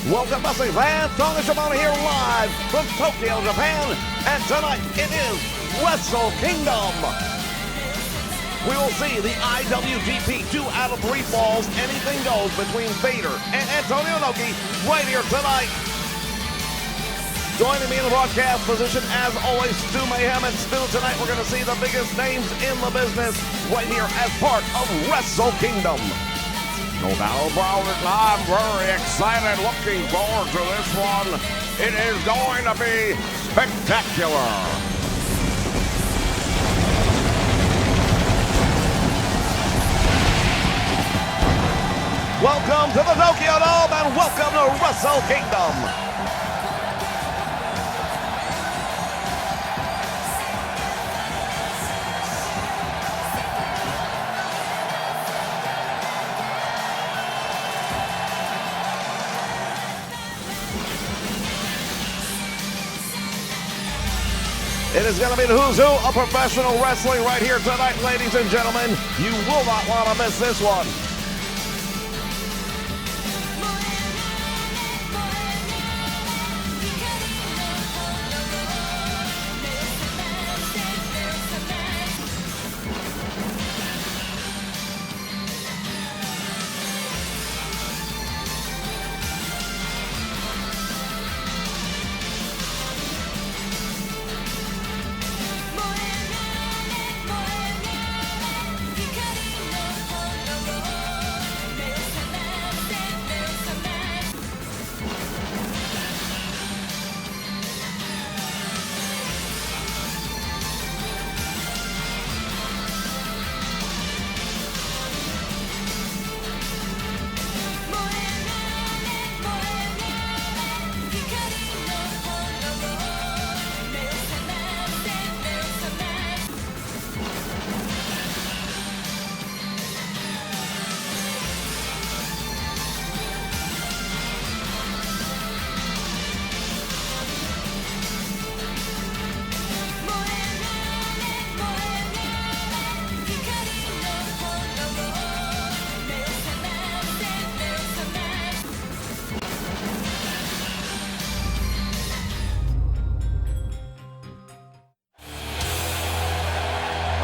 Welcome, wrestling fans. Tony Shimano here live from Tokyo, Japan. And tonight it is Wrestle Kingdom. We will see the IWGP 2 out of 3 falls. Anything goes between Vader and Inoki right here tonight. Joining me in the broadcast position, as always, Stu Mayhem. And Stu, tonight we're going to see the biggest names in the business right here as part of Wrestle Kingdom. No doubt about it, I'm very excited, looking forward to this one. It is going to be spectacular. Welcome to the Tokyo Dome and welcome to Wrestle Kingdom. It is going to be the who's who of professional wrestling right here tonight, ladies and gentlemen. You will not want to miss this one.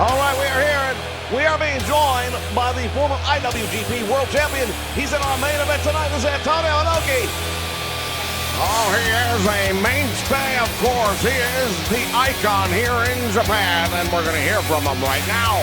All right, we are here, and we are being joined by the former IWGP World Champion. He's in our main event tonight. This is Inoki. Oh, he is a mainstay, of course. He is the icon here in Japan, and we're going to hear from him right now.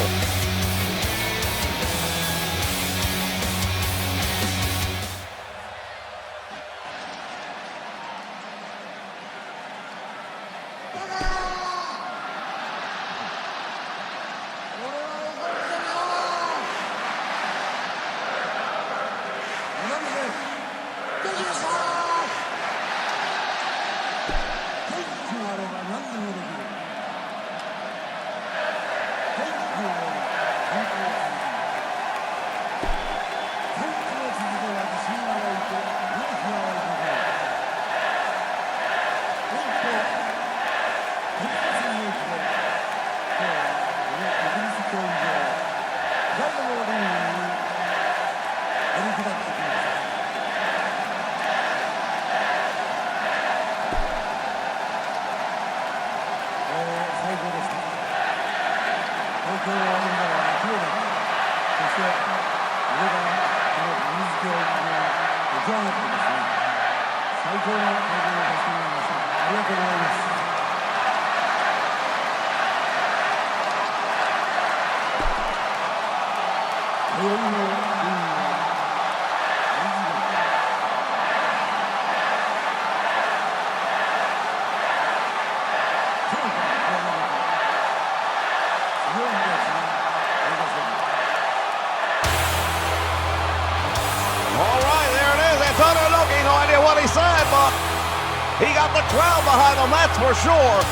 He got the crowd behind him, that's for sure.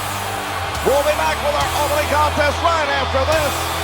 We'll be back with our opening contest right after this.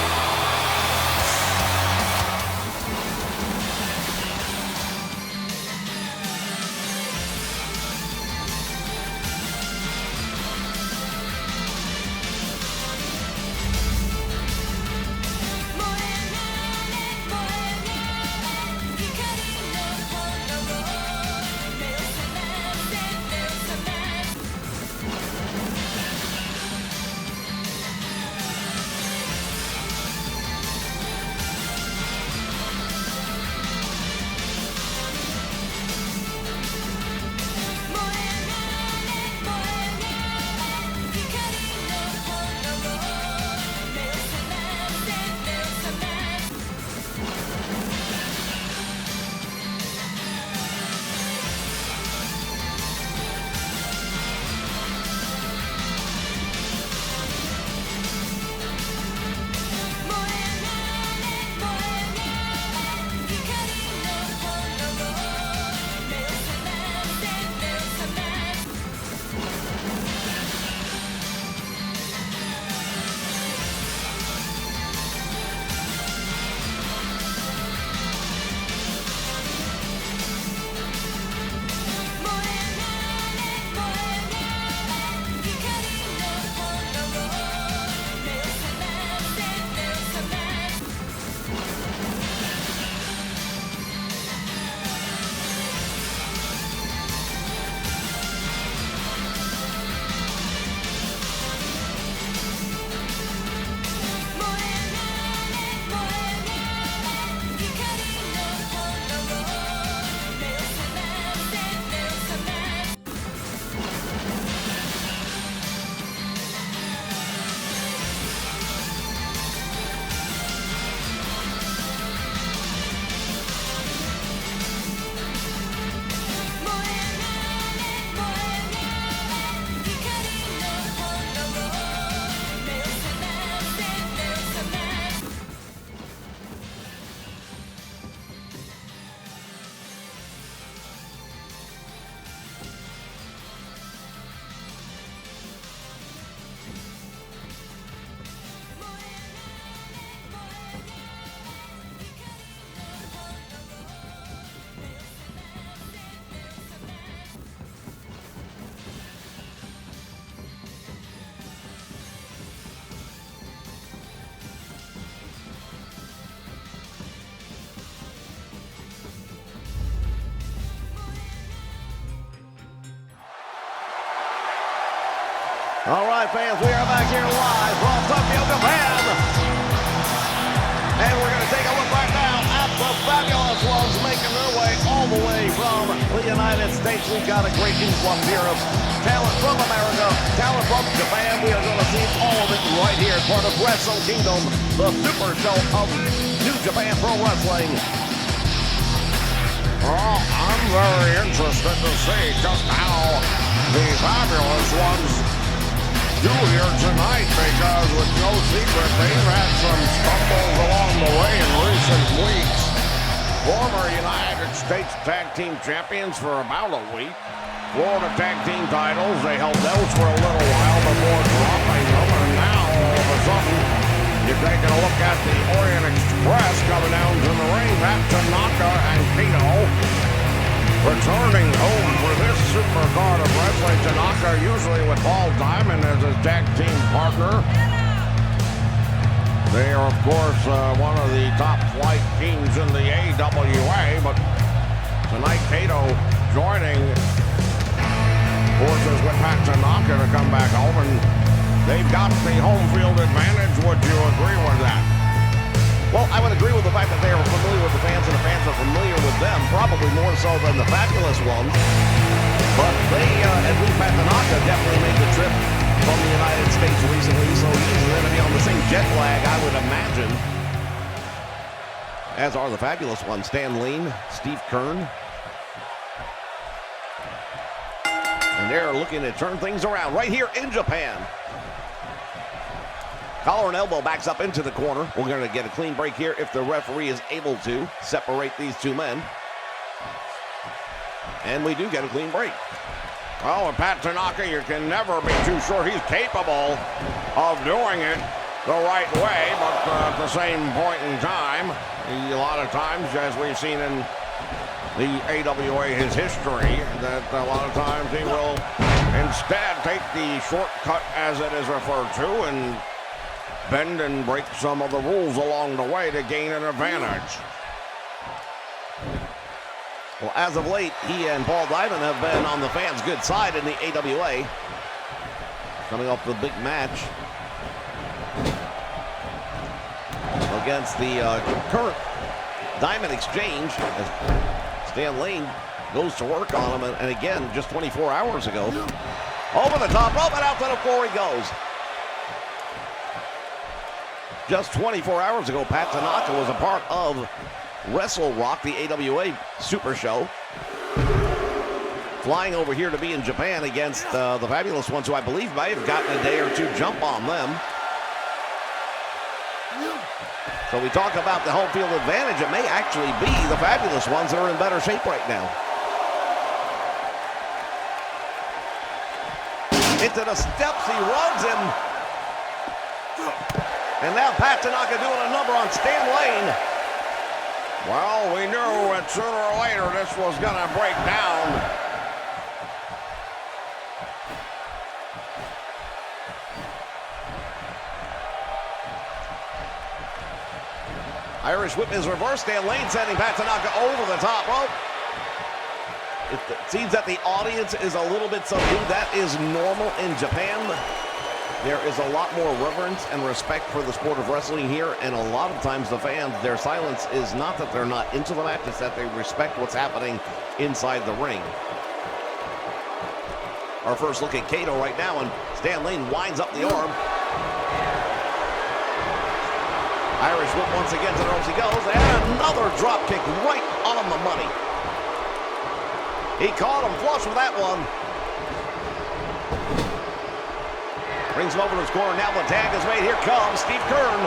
All right, fans, we are back here live from Tokyo, Japan. And we're going to take a look right now at the Fabulous Ones making their way all the way from the United States. We've got a great influx here of talent from America, talent from Japan. We are going to see all of it right here as part of Wrestle Kingdom, the super show of New Japan Pro Wrestling. Well, I'm very interested to see just how the Fabulous Ones do here tonight, because with no secret, they've had some stumbles along the way in recent weeks. Former United States Tag Team Champions for about a week. Florida Tag Team titles, they held those for a little while before dropping them, and now all of a sudden, you're taking a look at the Orient Express coming down to the ring. Pat Tanaka and Kato returning home for this supercard of wrestling. Tanaka usually with Paul Diamond as his tag team partner. They are, of course, one of the top flight teams in the AWA, but tonight Kato joining forces with Pat Tanaka to come back home, and they've got the home field advantage. Would you agree with that? Well, I would agree with the fact that they are familiar with the fans and the fans are familiar with them, probably more so than the Fabulous Ones. But they, at least Pat Tanaka, definitely made the trip from the United States recently, so he's going to be on the same jet lag, I would imagine, as are the Fabulous Ones. Stan Lean, Steve Kern. And they're looking to turn things around right here in Japan. Collar and elbow backs up into the corner. We're going to get a clean break here if the referee is able to separate these two men. And we do get a clean break. Well, with Pat Tanaka, you can never be too sure he's capable of doing it the right way, but at the same point in time, a lot of times, as we've seen in the AWA, his history, that a lot of times he will instead take the shortcut, as it is referred to, and bend and break some of the rules along the way to gain an advantage. Well, as of late, he and Paul Diamond have been on the fans' good side in the AWA. Coming off the big match against the current Diamond Exchange, as Stan Lane goes to work on him, and again, just 24 hours ago. Over the top rope and out to the floor he goes. Just 24 hours ago, Pat Tanaka was a part of Wrestle Rock, the AWA Super Show. Flying over here to be in Japan against the Fabulous Ones, who I believe might have gotten a day or two jump on them. So we talk about the home field advantage. It may actually be the Fabulous Ones that are in better shape right now. Into the steps, he runs him. And now Pat Tanaka doing a number on Stan Lane. Well, we knew that sooner or later this was going to break down. Irish whip is reversed. Stan Lane sending Pat Tanaka over the top rope. It seems that the audience is a little bit subdued. That is normal in Japan. There is a lot more reverence and respect for the sport of wrestling here, and a lot of times the fans, their silence is not that they're not into the match, it's that they respect what's happening inside the ring. Our first look at Kato right now, and Stan Lane winds up the arm. Irish whip once again to the ropes he goes, and another drop kick right on the money. He caught him flush with that one. Brings him over to his corner. Now the tag is made. Here comes Steve Kern.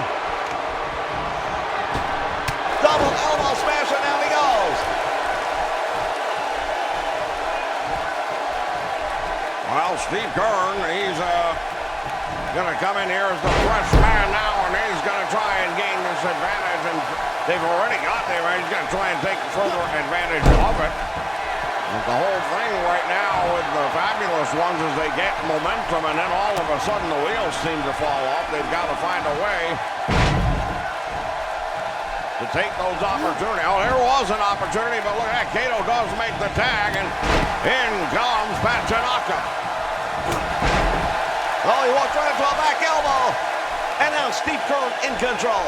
Double elbow smash, and down he goes. Well, Steve Kern, he's going to come in here as the fresh man now, and he's going to try and gain this advantage. And they've already got there, right? He's going to try and take further advantage of it. But the whole thing right now with the Fabulous Ones is they get momentum, and then all of a sudden the wheels seem to fall off. They've got to find a way to take those opportunities. Oh, there was an opportunity, but look at that. Kato does make the tag, and in comes Pat Tanaka. Oh, he walked right into a back elbow. And now Steve Keirn in control.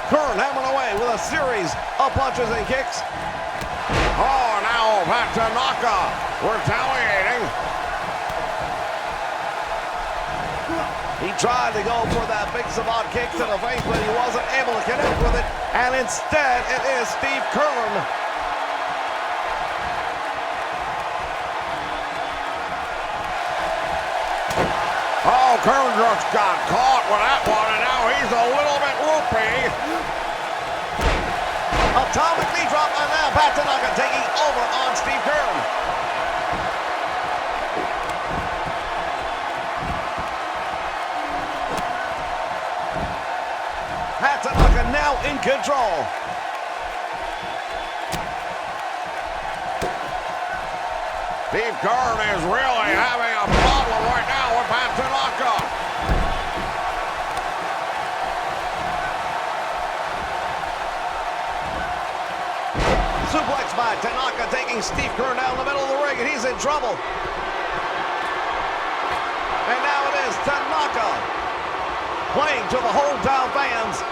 Keirn hammering away with a series of punches and kicks. Oh, now back to Tanaka, retaliating. He tried to go for that big savant kick to the face, but he wasn't able to connect with it. And instead, it is Steve Keirn. Oh, Keirn just got caught with that one, and now he's a little bit loopy. Atomic knee drop, and now Pat Tanaka taking over on Steve Keirn. Pat Tanaka now in control. Steve Keirn is really having a problem right now with Pat Tanaka. Suplex by Tanaka taking Steve Keirn down the middle of the ring, and he's in trouble. And now it is Tanaka playing to the hometown fans.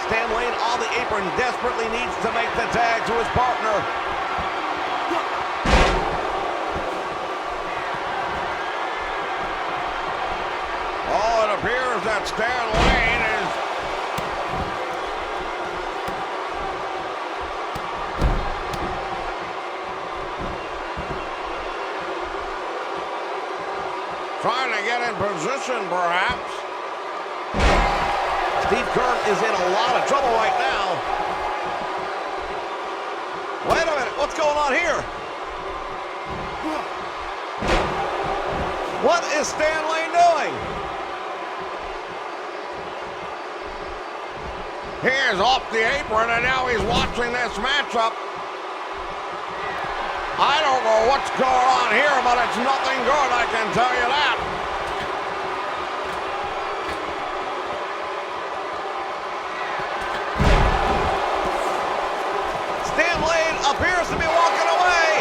Stan Lane on the apron desperately needs to make the tag to his partner. Oh, it appears that Stan Lane is trying to get in position, perhaps. Steve Keirn is in a lot of trouble right now. Wait a minute, what's going on here? What is Stan Lane doing? He is off the apron, and now he's watching this matchup. I don't know what's going on here, but it's nothing good, I can tell you that. Stan Lane appears to be walking away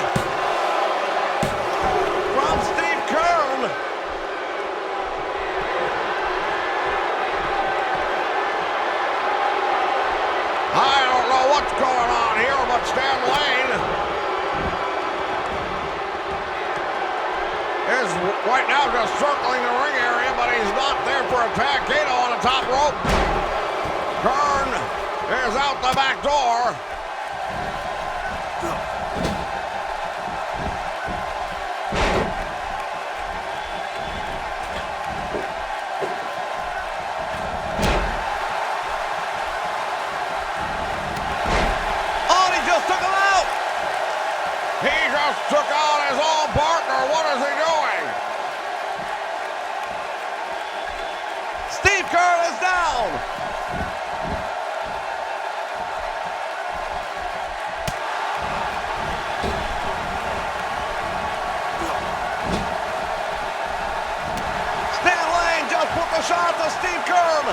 from Steve Keirn. I don't know what's going on here, but Stan Lane is right now just circling the ring area, but he's not there for a tag. Kato on the top rope. Keirn is out the back door. Took out his own partner. What is he doing? Steve Keirn is down. Stan Lane just put the shot to Steve Keirn.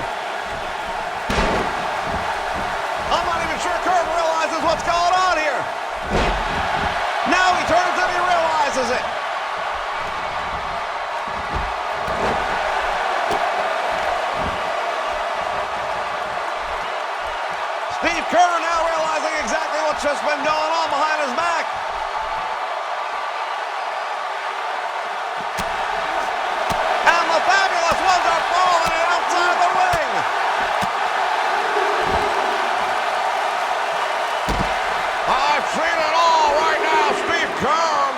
I'm not even sure Keirn realizes what's going on here. Now he turns and he realizes it. Steve Keirn now realizing exactly what's just been going on behind his back. And the Fabulous Ones are falling outside the ring. I've seen it all right now, Steve Keirn.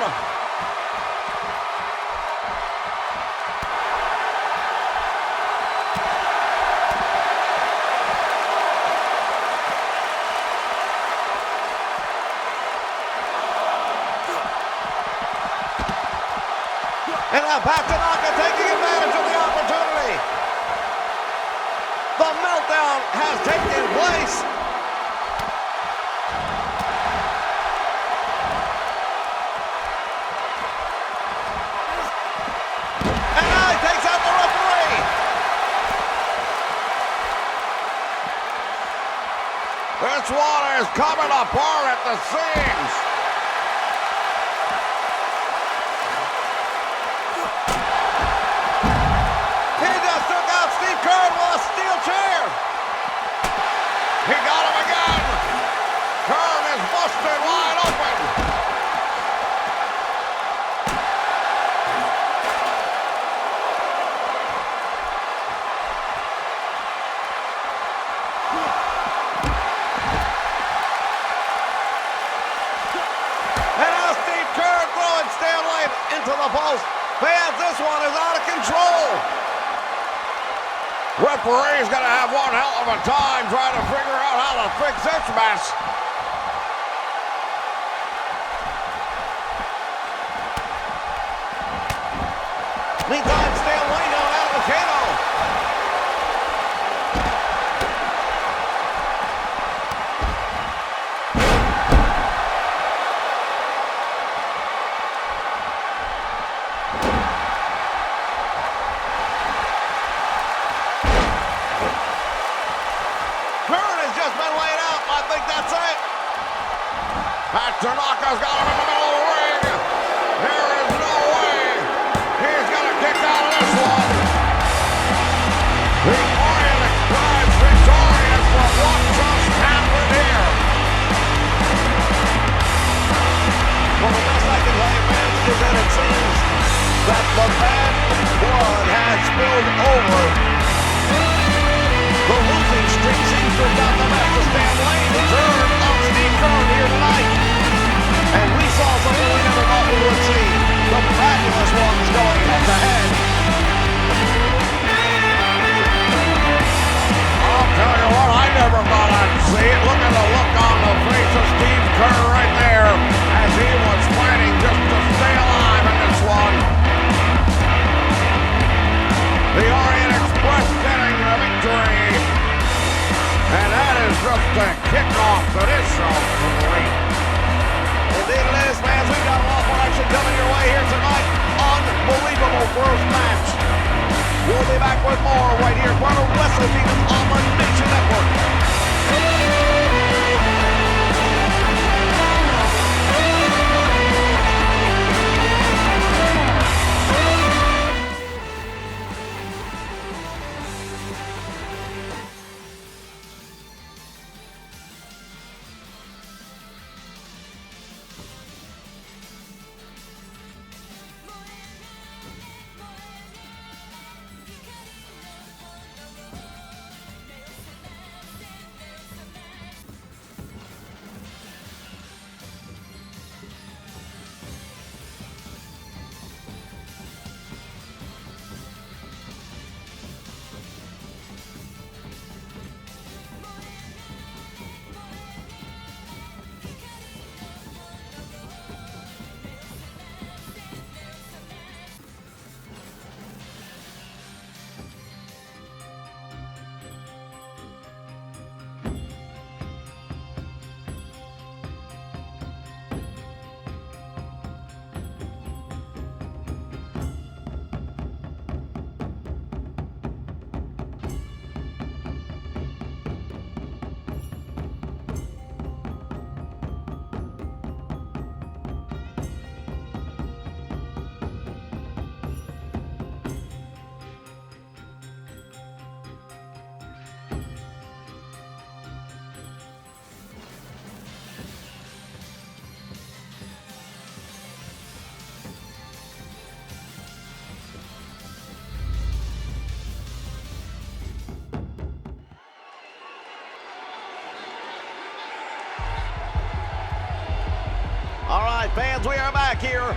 And now Pat Tanaka taking advantage of the opportunity. The meltdown has taken place. And now he takes out the referee. This one is coming apart at the seams. He just took out Steve Kerr with a steel chair. He got him again. Kern is busted wide open. And now Steve Kerr throwing Stanley into the post. Fans, this one is out of control. Referee's gonna have one hell of a time trying to figure out how to fix this mess. Meantime, Stanley down out of the Chono. Tanaka's got him in the middle of the ring. There is no way he's going to kick out of this one. The Orient Express victorious for what just happened here. Well, the best I can tell you, man, is that it seems that the bad blood has spilled over. The losing streak seems to have gotten the best of Stan Lane. The turn of Steve Kerr here tonight. And we saw something we never thought we would see. The fabulous ones going head to head. I'll tell you what, I never thought I'd see it. Look at the look on the face of Steve Kerr right there as he was fighting just to stay alive in this one. The Orient Express getting the victory. And that is just a kickoff to this show. Great. Indeed it is, fans. We've got a lot more action coming your way here tonight. Unbelievable first match. We'll be back with more right here for the Wrestle Kingdom on the Nation Network. All right, fans, we are back here,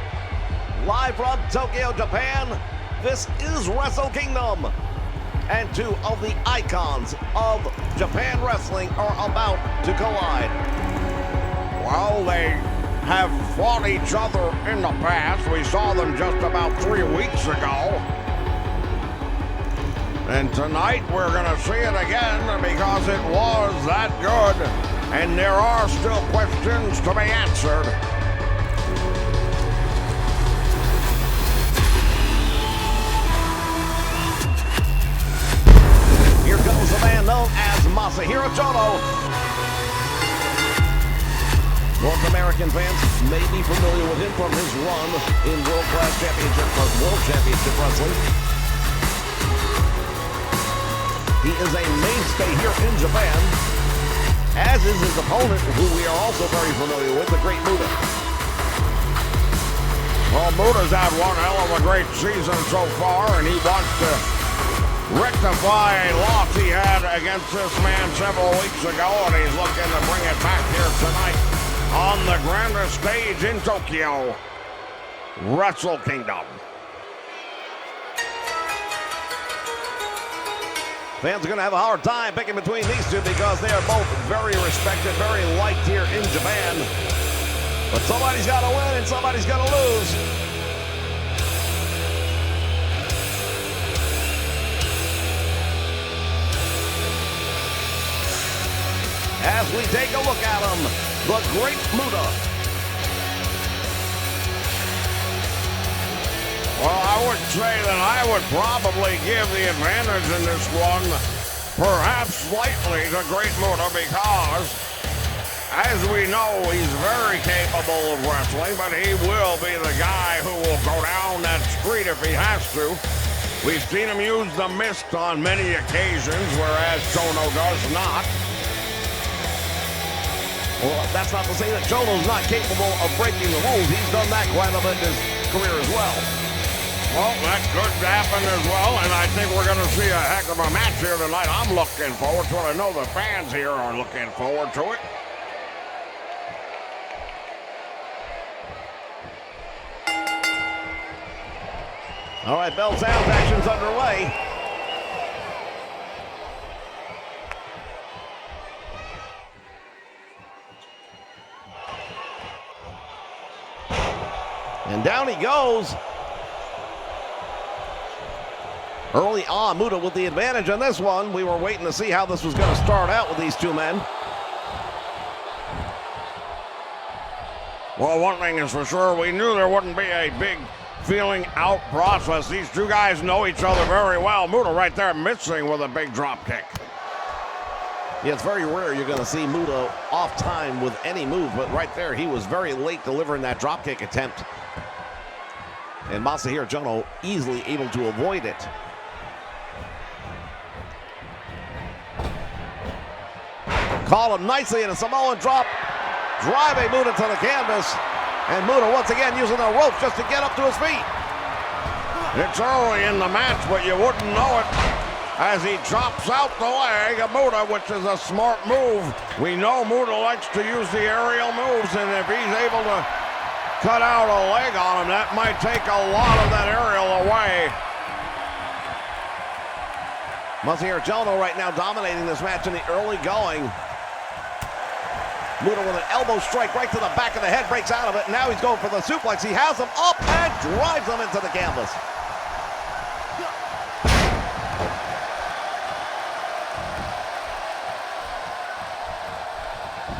live from Tokyo, Japan. This is Wrestle Kingdom, and two of the icons of Japan wrestling are about to collide. Well, they have fought each other in the past. We saw them just about 3 weeks ago. And tonight we're going to see it again because it was that good. And there are still questions to be answered. Here comes the man known as Masahiro Chono. North American fans may be familiar with him from his run in World Championship Wrestling. He is a mainstay here in Japan, as is his opponent, who we are also very familiar with, the great Muta. Well, Muta's had one hell of a great season so far, and he wants to rectify a loss he had against this man several weeks ago, and he's looking to bring it back here tonight on the grandest stage in Tokyo, Wrestle Kingdom. Fans are going to have a hard time picking between these two because they are both very respected, very liked here in Japan. But somebody's got to win and somebody's got to lose. As we take a look at him, the great Muta. Well, I would say that I would probably give the advantage in this one, perhaps slightly, to great Muta, because as we know, he's very capable of wrestling, but he will be the guy who will go down that street if he has to. We've seen him use the mist on many occasions, whereas Chono does not. Well, that's not to say that Chono's not capable of breaking the rules. He's done that quite a bit in his career as well. Well, that could happen as well, and I think we're going to see a heck of a match here tonight. I'm looking forward to it. I know the fans here are looking forward to it. All right, bell sounds, action's underway. And down he goes. Early on, Muta with the advantage on this one. We were waiting to see how this was going to start out with these two men. Well, one thing is for sure, we knew there wouldn't be a big feeling out process. These two guys know each other very well. Muta right there missing with a big drop kick. Yeah, it's very rare you're going to see Muta off time with any move, but right there he was very late delivering that drop kick attempt. And Masahiro Chono easily able to avoid it. Caught him nicely in a Samoan drop, driving Muta to the canvas. And Muta once again using the rope just to get up to his feet. It's early in the match, but you wouldn't know it as he chops out the leg of Muta, which is a smart move. We know Muta likes to use the aerial moves, and if he's able to cut out a leg on him, that might take a lot of that aerial away. Masahiro Chono right now dominating this match in the early going. Muta with an elbow strike right to the back of the head, breaks out of it. Now he's going for the suplex. He has him up and drives him into the canvas.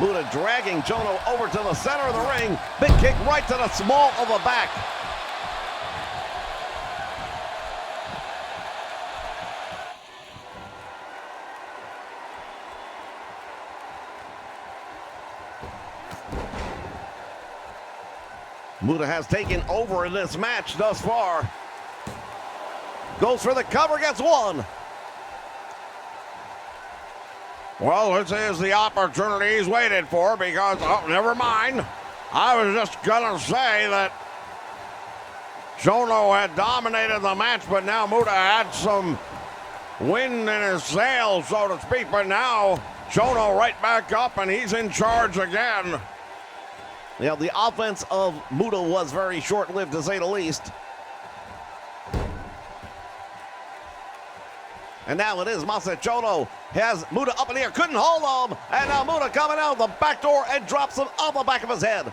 Muta dragging Chono over to the center of the ring. Big kick right to the small of the back. Muta has taken over in this match thus far. Goes for the cover, gets one. Well, this is the opportunity he's waited for because, oh, never mind. I was just going to say that Chono had dominated the match, but now Muta had some wind in his sails, so to speak. But now Chono right back up, and he's in charge again. Yeah, the offense of Muta was very short-lived, to say the least. And now it is Masahiro Chono has Muta up in the air, couldn't hold him, and now Muta coming out the back door and drops him on the back of his head.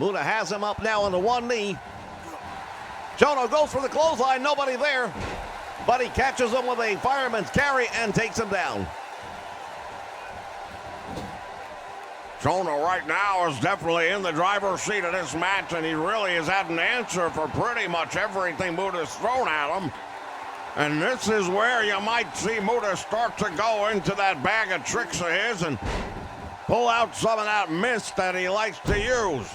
Muta has him up now on the one knee. Chono goes for the clothesline, nobody there. But he catches him with a fireman's carry and takes him down. Chono right now is definitely in the driver's seat of this match, and he really has had an answer for pretty much everything Muta's thrown at him. And this is where you might see Muta start to go into that bag of tricks of his and pull out some of that mist that he likes to use.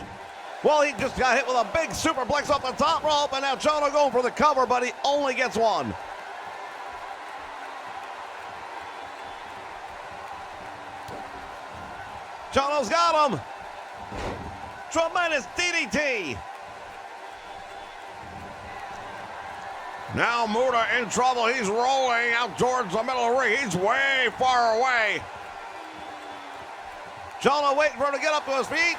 Well, he just got hit with a big superplex off the top rope, and now Chono going for the cover, but he only gets one. Chono's got him. Tremendous DDT. Now Muta in trouble. He's rolling out towards the middle of the ring. He's way far away. Chono waiting for him to get up to his feet.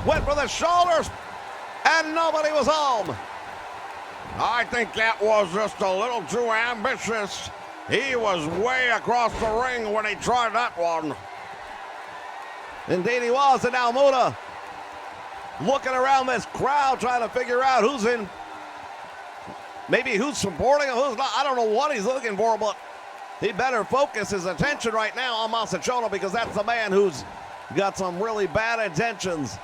Went for the shoulders, and nobody was home. I think that was just a little too ambitious. He was way across the ring when he tried that one. Indeed he was, and now Muta looking around this crowd trying to figure out who's in, maybe who's supporting him, who's not. I don't know what he's looking for, but he better focus his attention right now on Chono, because that's the man who's got some really bad intentions.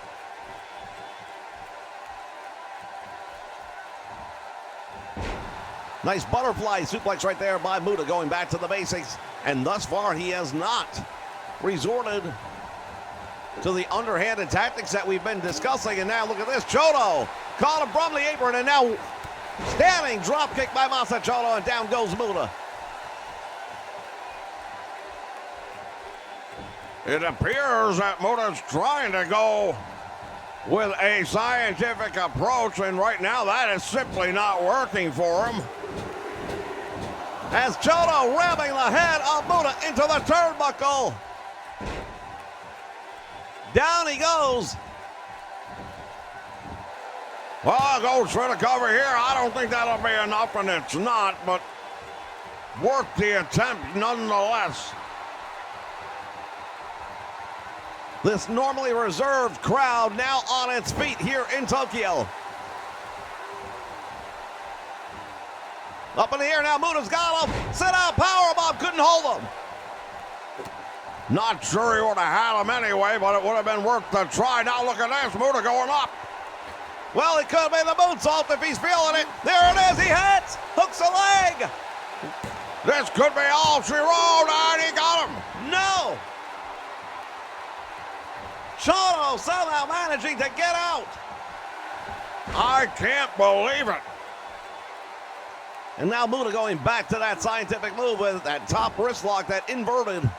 Nice butterfly suplex right there by Muta, going back to the basics. And thus far, he has not resorted to the underhanded tactics that we've been discussing. And now look at this. Chono caught him from the apron, and now standing drop kick by Chono, and down goes Muta. It appears that Muta's trying to go with a scientific approach, and right now that is simply not working for him. As Chono ramming the head of Muta into the turnbuckle. Down he goes. Well, goes for the cover here. I don't think that'll be enough, and it's not, but worth the attempt nonetheless. This normally reserved crowd now on its feet here in Tokyo. Up in the air now, Muta's got him. Sit out, powerbomb, couldn't hold him. Not sure he would have had him anyway, but it would have been worth the try. Now look at this, Muta going up. Well, he could have made the moonsault if he's feeling it. There it is, he hits, hooks a leg. This could be all she wrote, and he got him. No. Chono somehow managing to get out. I can't believe it. And now Muta going back to that scientific move with that top wrist lock, that inverted.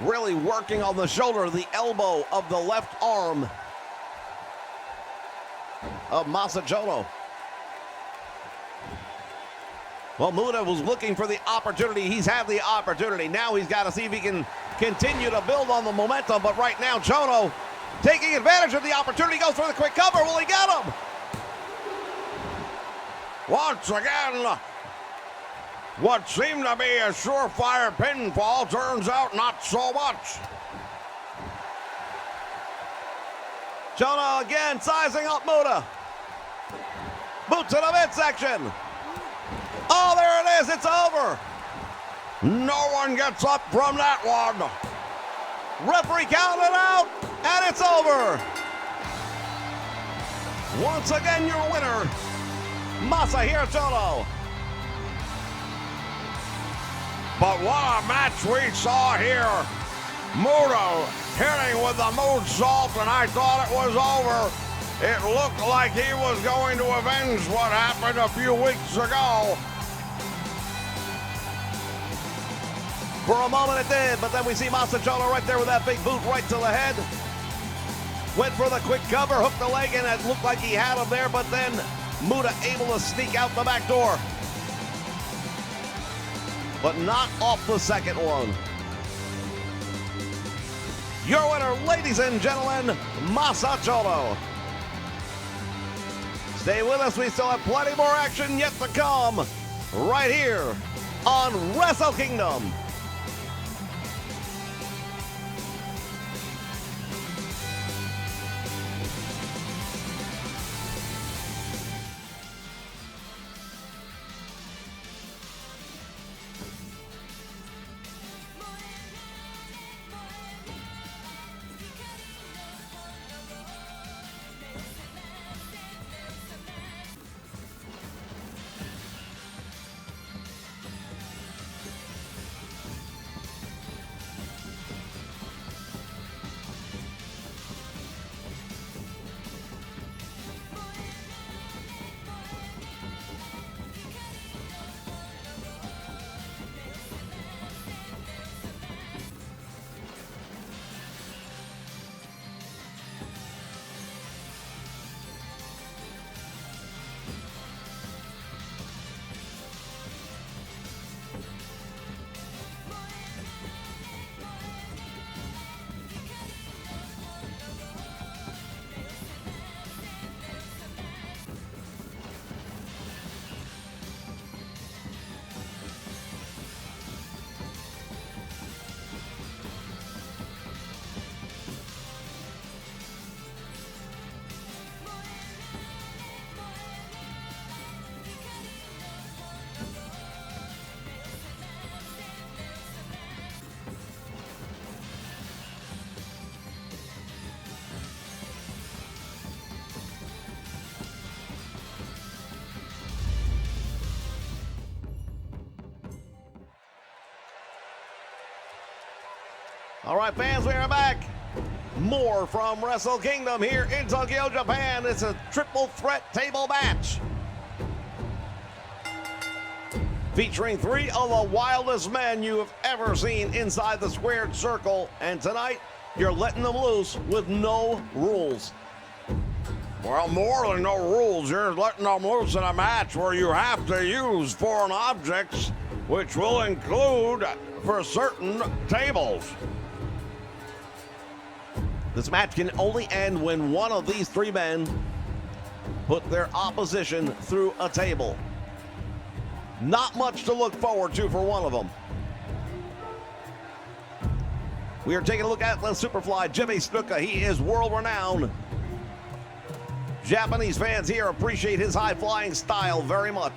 Really working on the shoulder, the elbow of the left arm of Chono. Well, Muta was looking for the opportunity. He's had the opportunity. Now he's got to see if he can continue to build on the momentum. But right now, Chono taking advantage of the opportunity, goes for the quick cover. Will he get him? Once again, what seemed to be a surefire pinfall turns out not so much. Chono again sizing up Muta. Boot to the midsection. Oh, there it is. It's over. No one gets up from that one. Referee counted out, and it's over. Once again, your winner, Masahiro Chono. But what a match we saw here. Muta hitting with the moonsault, and I thought it was over. It looked like he was going to avenge what happened a few weeks ago. For a moment it did, but then we see Chono right there with that big boot right to the head. Went for the quick cover, hooked the leg, and it looked like he had him there, but then Muta able to sneak out the back door. But not off the second one. Your winner, ladies and gentlemen, Chono. Stay with us, we still have plenty more action yet to come right here on Wrestle Kingdom. All right, fans, we are back. More from Wrestle Kingdom here in Tokyo, Japan. It's a triple threat table match featuring three of the wildest men you have ever seen inside the squared circle. And tonight, you're letting them loose with no rules. Well, more than no rules, you're letting them loose in a match where you have to use foreign objects, which will include, for certain, tables. This match can only end when one of these three men put their opposition through a table. Not much to look forward to for one of them. We are taking a look at the Superfly, Jimmy Snuka. He is world-renowned. Japanese fans here appreciate his high-flying style very much.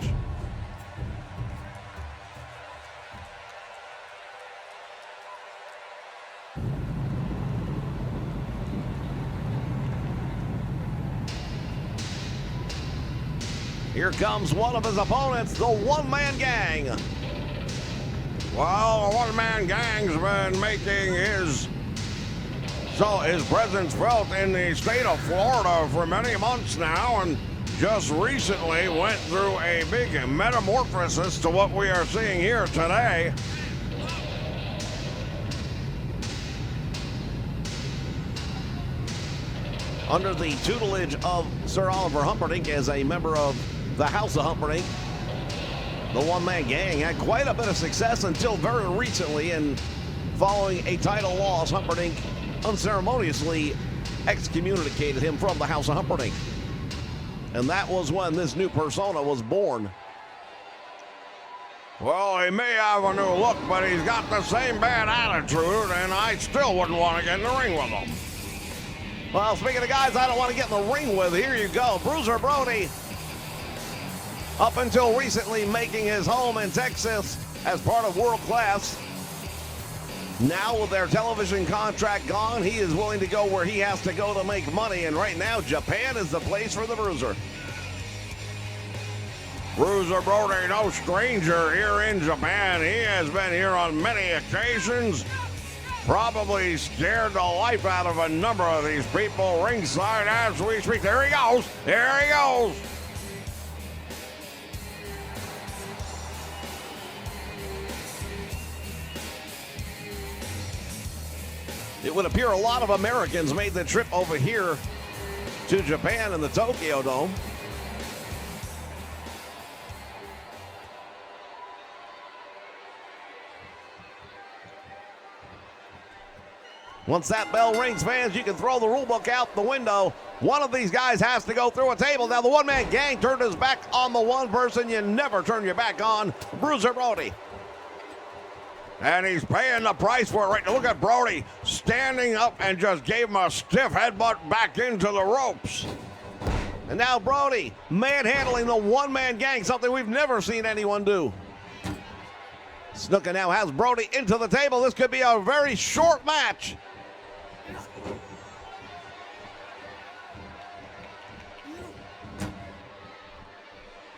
Here comes one of his opponents, the one-man gang. Well, the one-man gang's been making his presence felt in the state of Florida for many months now, and just recently went through a big metamorphosis to what we are seeing here today. Under the tutelage of Sir Oliver Humperdinck as a member of the House of Humperdinck, the one-man gang had quite a bit of success until very recently, and following a title loss, Humperdinck unceremoniously excommunicated him from the House of Humperdinck. And that was when this new persona was born. Well, he may have a new look, but he's got the same bad attitude, and I still wouldn't want to get in the ring with him. Well, speaking of guys I don't want to get in the ring with, here you go. Bruiser Brody, up until recently making his home in Texas as part of World Class. Now with their television contract gone, he is willing to go where he has to go to make money. And right now, Japan is the place for the Bruiser. Bruiser Brody, no stranger here in Japan. He has been here on many occasions. Probably scared the life out of a number of these people ringside as we speak. There he goes. There he goes. It would appear a lot of Americans made the trip over here to Japan in the Tokyo Dome. Once that bell rings, fans, you can throw the rule book out the window. One of these guys has to go through a table. Now, the one-man gang turned his back on the one person you never turn your back on, Bruiser Brody. And he's paying the price for it right now. Look at Brody standing up and just gave him a stiff headbutt back into the ropes. And now Brody manhandling the one-man gang, something we've never seen anyone do. Snuka now has Brody into the table. This could be a very short match.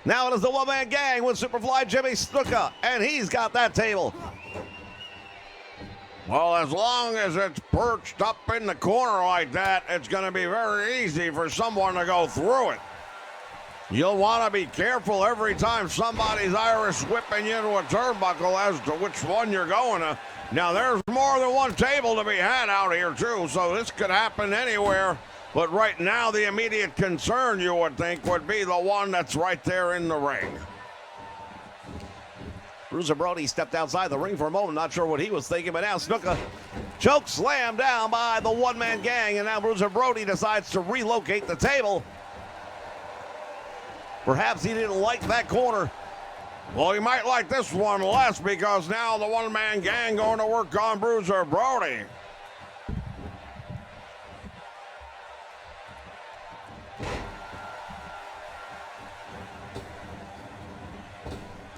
Now it is the one-man gang with Superfly Jimmy Snuka, and he's got that table. Well, as long as it's perched up in the corner like that, it's going to be very easy for someone to go through it. You'll want to be careful every time somebody's Irish whipping you into a turnbuckle as to which one you're going to. Now, there's more than one table to be had out here, too, so this could happen anywhere. But right now, the immediate concern, you would think, would be the one that's right there in the ring. Bruiser Brody stepped outside the ring for a moment, not sure what he was thinking, but now Snuka choke slammed down by the one-man gang, and now Bruiser Brody decides to relocate the table. Perhaps he didn't like that corner. Well, he might like this one less because now the one-man gang going to work on Bruiser Brody.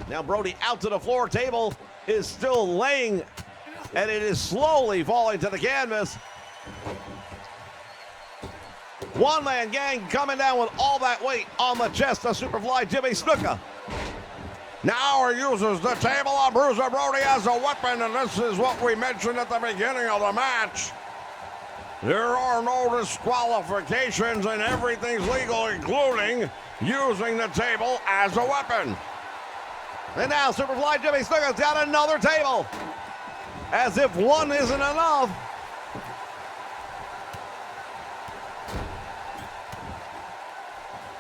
Now Brody out to the floor. Table is still laying, and it is slowly falling to the canvas. One-man gang coming down with all that weight on the chest of Superfly Jimmy Snuka. Now he uses the table on Bruiser Brody as a weapon, and this is what we mentioned at the beginning of the match. There are no disqualifications and everything's legal, including using the table as a weapon. And now Superfly Jimmy Snuka's got another table. As if one isn't enough.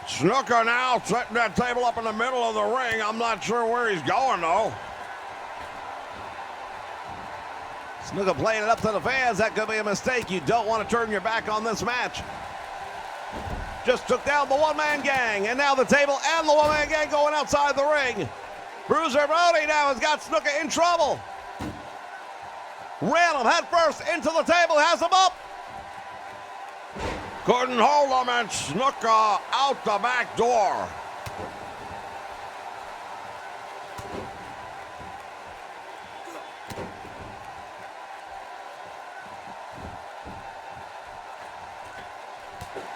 Snuka now setting that table up in the middle of the ring. I'm not sure where he's going, though. Snuka playing it up to the fans. That could be a mistake. You don't want to turn your back on this match. Just took down the one-man gang. And now the table and the one-man gang going outside the ring. Bruiser Brody now has got Snuka in trouble. Ran him head first into the table. Has him up. Couldn't hold him, and Snuka out the back door.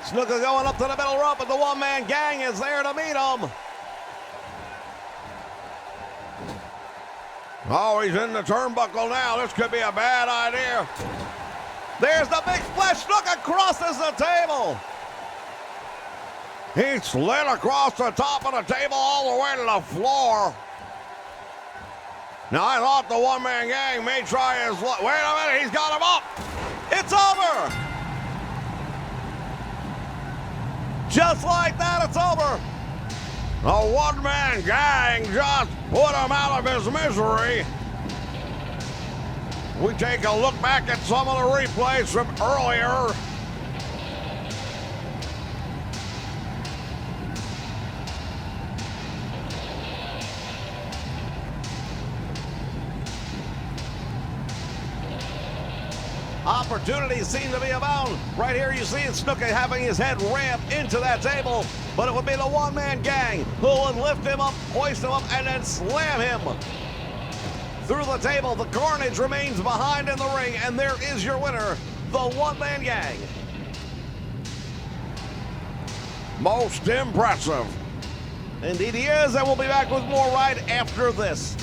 Snuka going up to the middle rope, and the one-man gang is there to meet him. Oh, he's in the turnbuckle now. This could be a bad idea. There's the big splash. Snuka crosses the table. He slid across the top of the table all the way to the floor. Now, I thought the one-man gang may try his luck. Wait a minute, he's got him up. It's over. Just like that, it's over. The one-man gang just put him out of his misery. We take a look back at some of the replays from earlier. Opportunities seem to be abound. Right here you see Snuka having his head rammed into that table, but it would be the one-man gang who would lift him up, hoist him up, and then slam him through the table. The carnage remains behind in the ring, and there is your winner, the one-man gang. Most impressive. Indeed he is, and we'll be back with more right after this.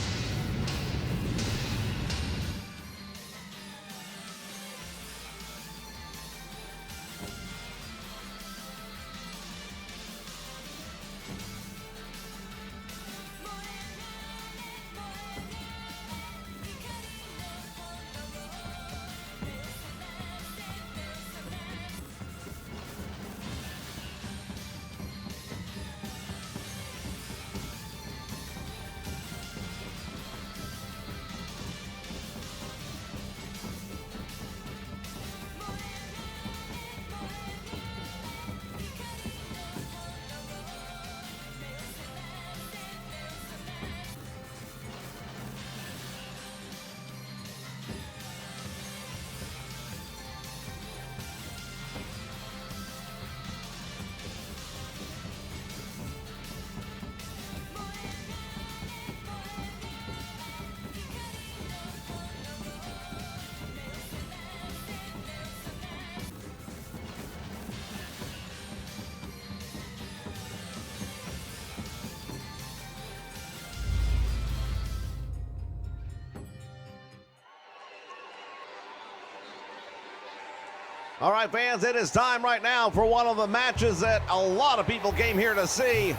All right, fans, it is time right now for one of the matches that a lot of people came here to see.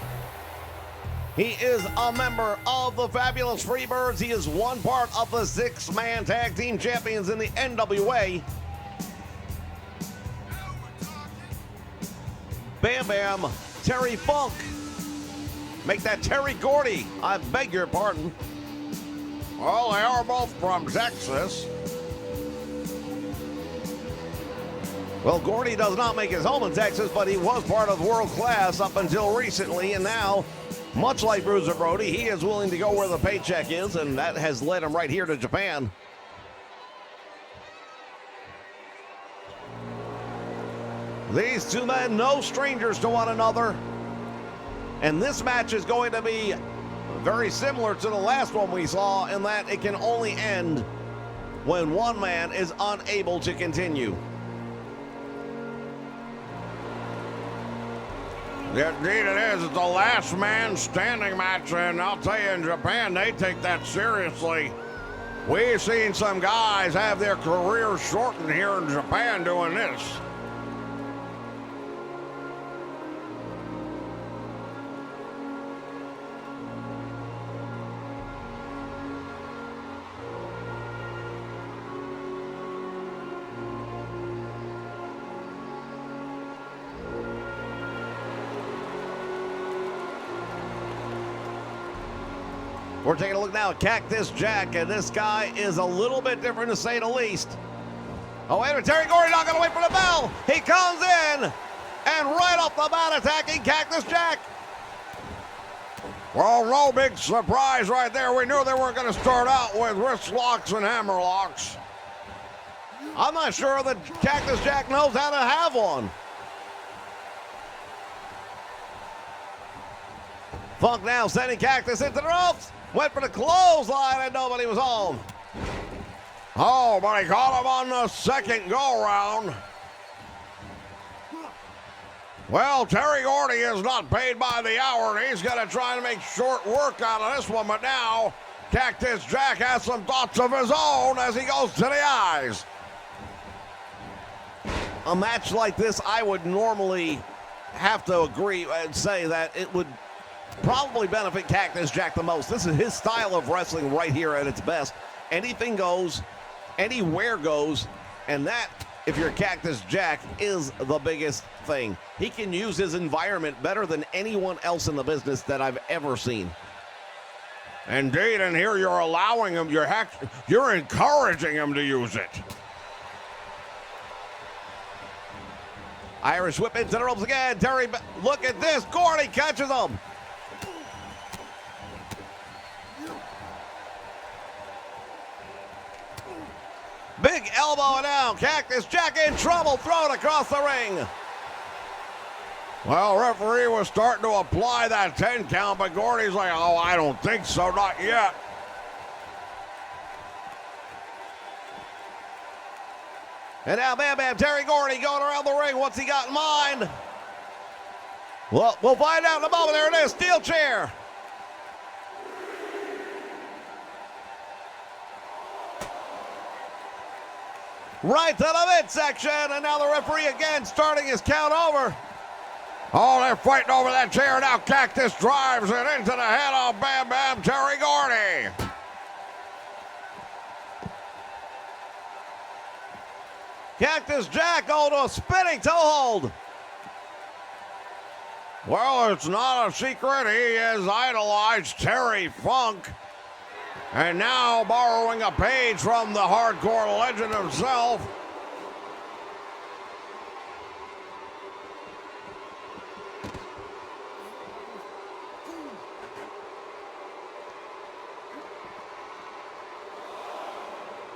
He is a member of the Fabulous Freebirds. He is one part of the six-man tag team champions in the NWA. Bam Bam, Terry Funk. Make that Terry Gordy. I beg your pardon. Well, they are both from Texas. Well, Gordy does not make his home in Texas, but he was part of World Class up until recently, and now, much like Bruiser Brody, he is willing to go where the paycheck is, and that has led him right here to Japan. These two men, no strangers to one another, and this match is going to be very similar to the last one we saw in that it can only end when one man is unable to continue. Indeed it is. It's the last man standing match, and I'll tell you, in Japan, they take that seriously. We've seen some guys have their careers shortened here in Japan doing this. We're taking a look now at Cactus Jack, and this guy is a little bit different to say the least. Oh, wait a minute, Terry Gordy not going to wait for the bell. He comes in, and right off the bat attacking Cactus Jack. Well, no big surprise right there. We knew they weren't going to start out with wrist locks and hammer locks. I'm not sure that Cactus Jack knows how to have one. Funk now sending Cactus into the ropes. Went for the clothesline and nobody was home. Oh, but he caught him on the second go-round. Well, Terry Gordy is not paid by the hour, and he's going to try to make short work out of this one. But now, Cactus Jack has some thoughts of his own as he goes to the eyes. A match like this, I would normally have to agree and say that it would probably benefit Cactus Jack the most. This is his style of wrestling right here at its best. Anything goes, anywhere goes, and that, if you're Cactus Jack, is the biggest thing. He can use his environment better than anyone else in the business that I've ever seen. Indeed, and here you're allowing him, you're encouraging him to use it. Irish whip into the ropes again. Terry, look at this. Gordy catches him. Big elbow down. Cactus Jack in trouble. Thrown across the ring. Well, referee was starting to apply that 10 count, but Gordy's like, oh, I don't think so, not yet. And now Bam Bam Terry Gordy going around the ring. What's he got in mind? Well, we'll find out in a moment. There it is. Steel chair. Right to the midsection, and now the referee again starting his count over. Oh, they're fighting over that chair now. Cactus drives it into the head of Bam Bam Terry Gordy. Cactus Jack going to a spinning toe hold. Well, it's not a secret. He has idolized Terry Funk. And now borrowing a page from the hardcore legend himself.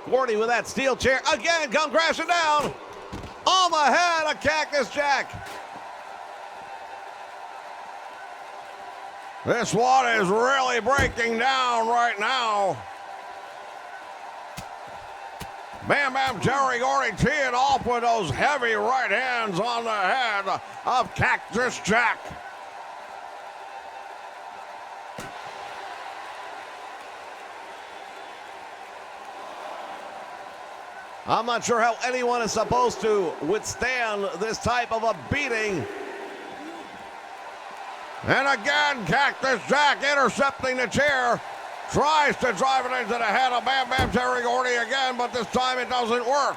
Gordy with that steel chair again, come crashing down on the head of Cactus Jack. This one is really breaking down right now. Bam Bam Terry Gordy teeing off with those heavy right hands on the head of Cactus Jack. I'm not sure how anyone is supposed to withstand this type of a beating. And again, Cactus Jack intercepting the chair. Tries to drive it into the head of Bam Bam Terry Gordy again, but this time it doesn't work.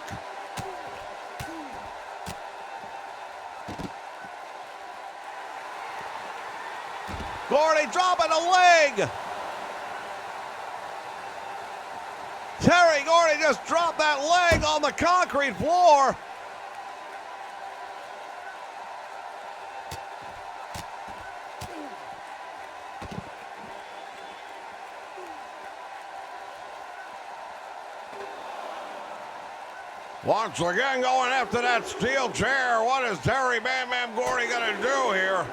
Gordy dropping a leg. Terry Gordy just dropped that leg on the concrete floor. Once again going after that steel chair. What is Terry Bam Bam Gordy going to do here?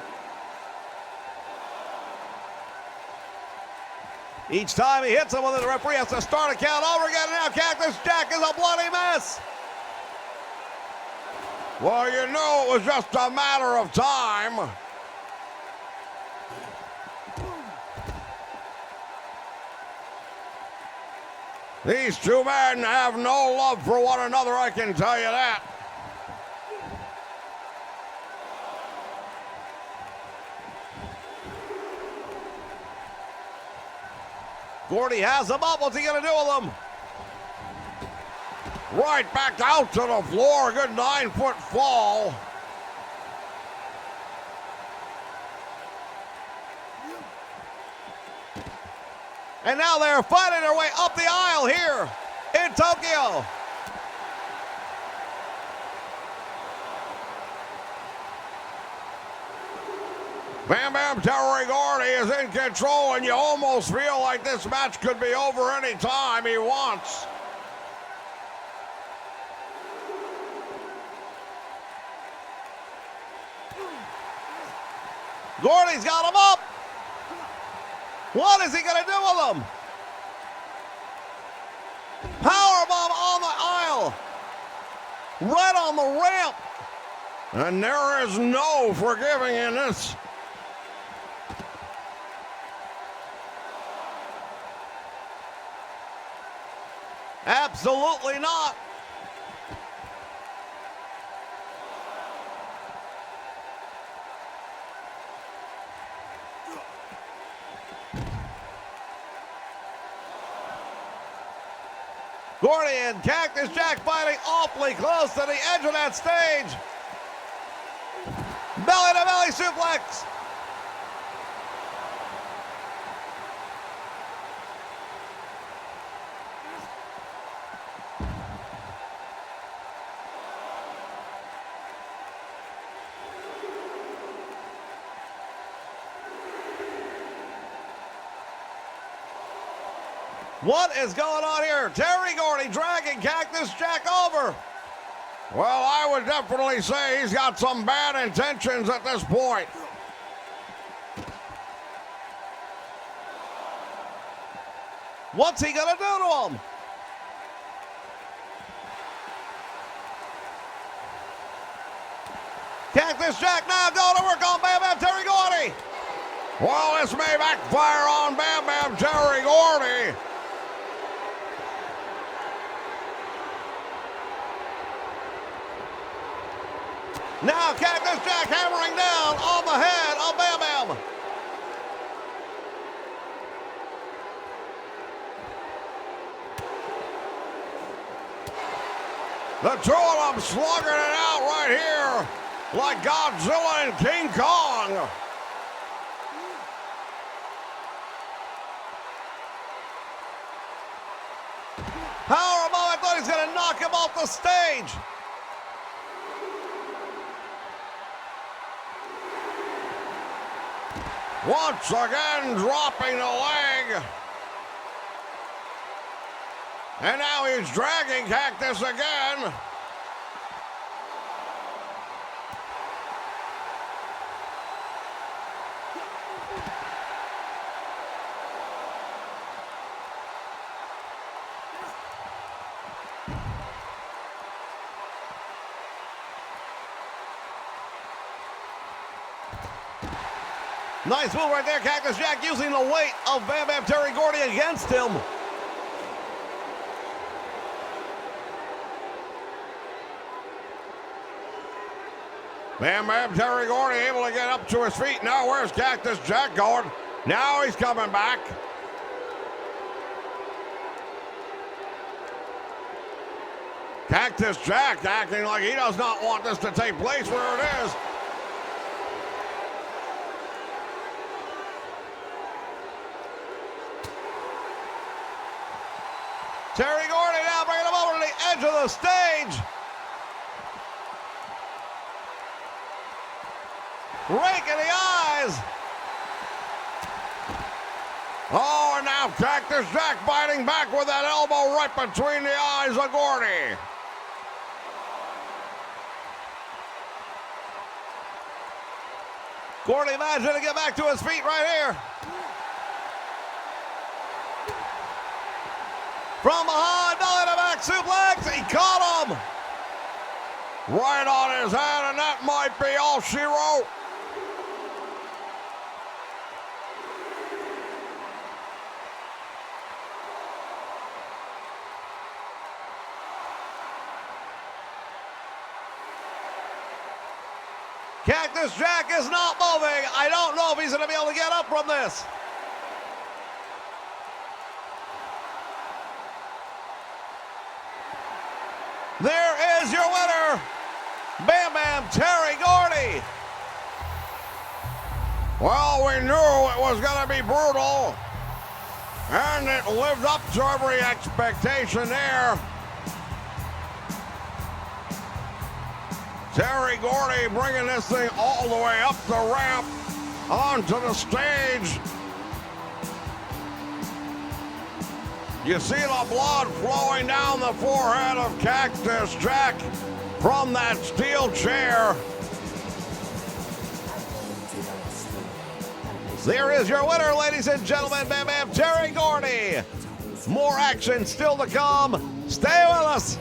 Each time he hits him with it, the referee has to start a count over again. Now Cactus Jack is a bloody mess. Well, you know it was just a matter of time. These two men have no love for one another, I can tell you that. Gordy has him up. What's he going to do with him? Right back out to the floor. Good 9-foot fall. And now they're fighting their way up the aisle here in Tokyo. Bam Bam Terry Gordy is in control, and you almost feel like this match could be over any time he wants. Gordy's got him up. What is he going to do with him? Powerbomb on the aisle. Right on the ramp. And there is no forgiving in this. Absolutely not. Gordy and Cactus Jack fighting awfully close to the edge of that stage. Belly to belly suplex. What is going on here? Terry Gordy dragging Cactus Jack over. Well, I would definitely say he's got some bad intentions at this point. What's he gonna do to him? Cactus Jack now going to work on Bam Bam Terry Gordy. Well, this may backfire on Bam Bam Terry Gordy. Now Cactus Jack hammering down on the head of Bam Bam. The two of them slugging it out right here like Godzilla and King Kong. Powerbomb, I thought he was going to knock him off the stage. Once again, dropping the leg. And now he's dragging Cactus again. Nice move right there, Cactus Jack using the weight of Bam Bam Terry Gordy against him. Bam Bam Terry Gordy able to get up to his feet. Now where's Cactus Jack going? Now he's coming back. Cactus Jack acting like he does not want this to take place where it is. Terry Gordy now bringing him over to the edge of the stage. Rake in the eyes. Oh, and now Cactus Jack biting back with that elbow right between the eyes of Gordy. Gordy managing to get back to his feet right here. From behind, belly to back suplex. He caught him. Right on his head, and that might be all she wrote. Cactus Jack is not moving. I don't know if he's going to be able to get up from this. There is your winner, Bam Bam Terry Gordy. Well, we knew it was going to be brutal, and it lived up to every expectation there. Terry Gordy bringing this thing all the way up the ramp onto the stage. You see the blood flowing down the forehead of Cactus Jack from that steel chair. There is your winner, ladies and gentlemen, Bam Bam Terry Gordy. More action still to come. Stay with us.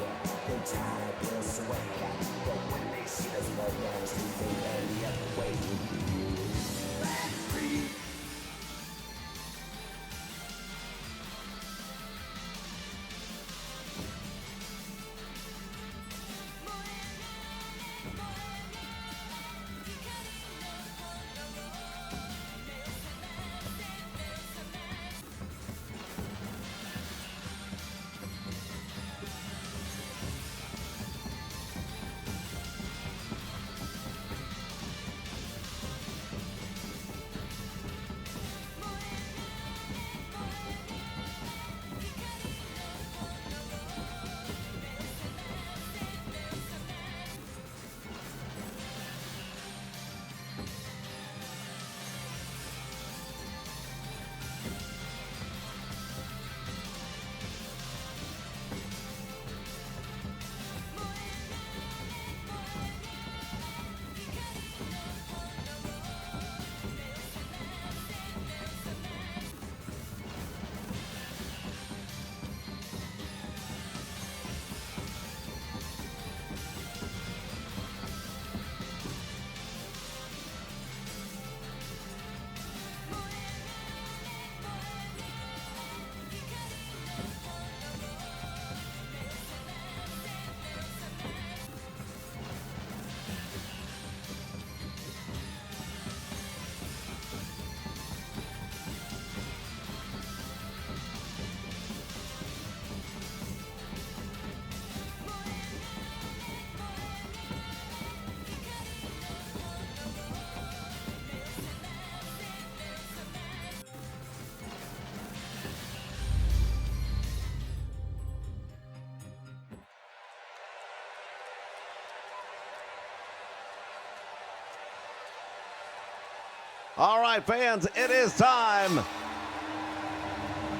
All right, fans, it is time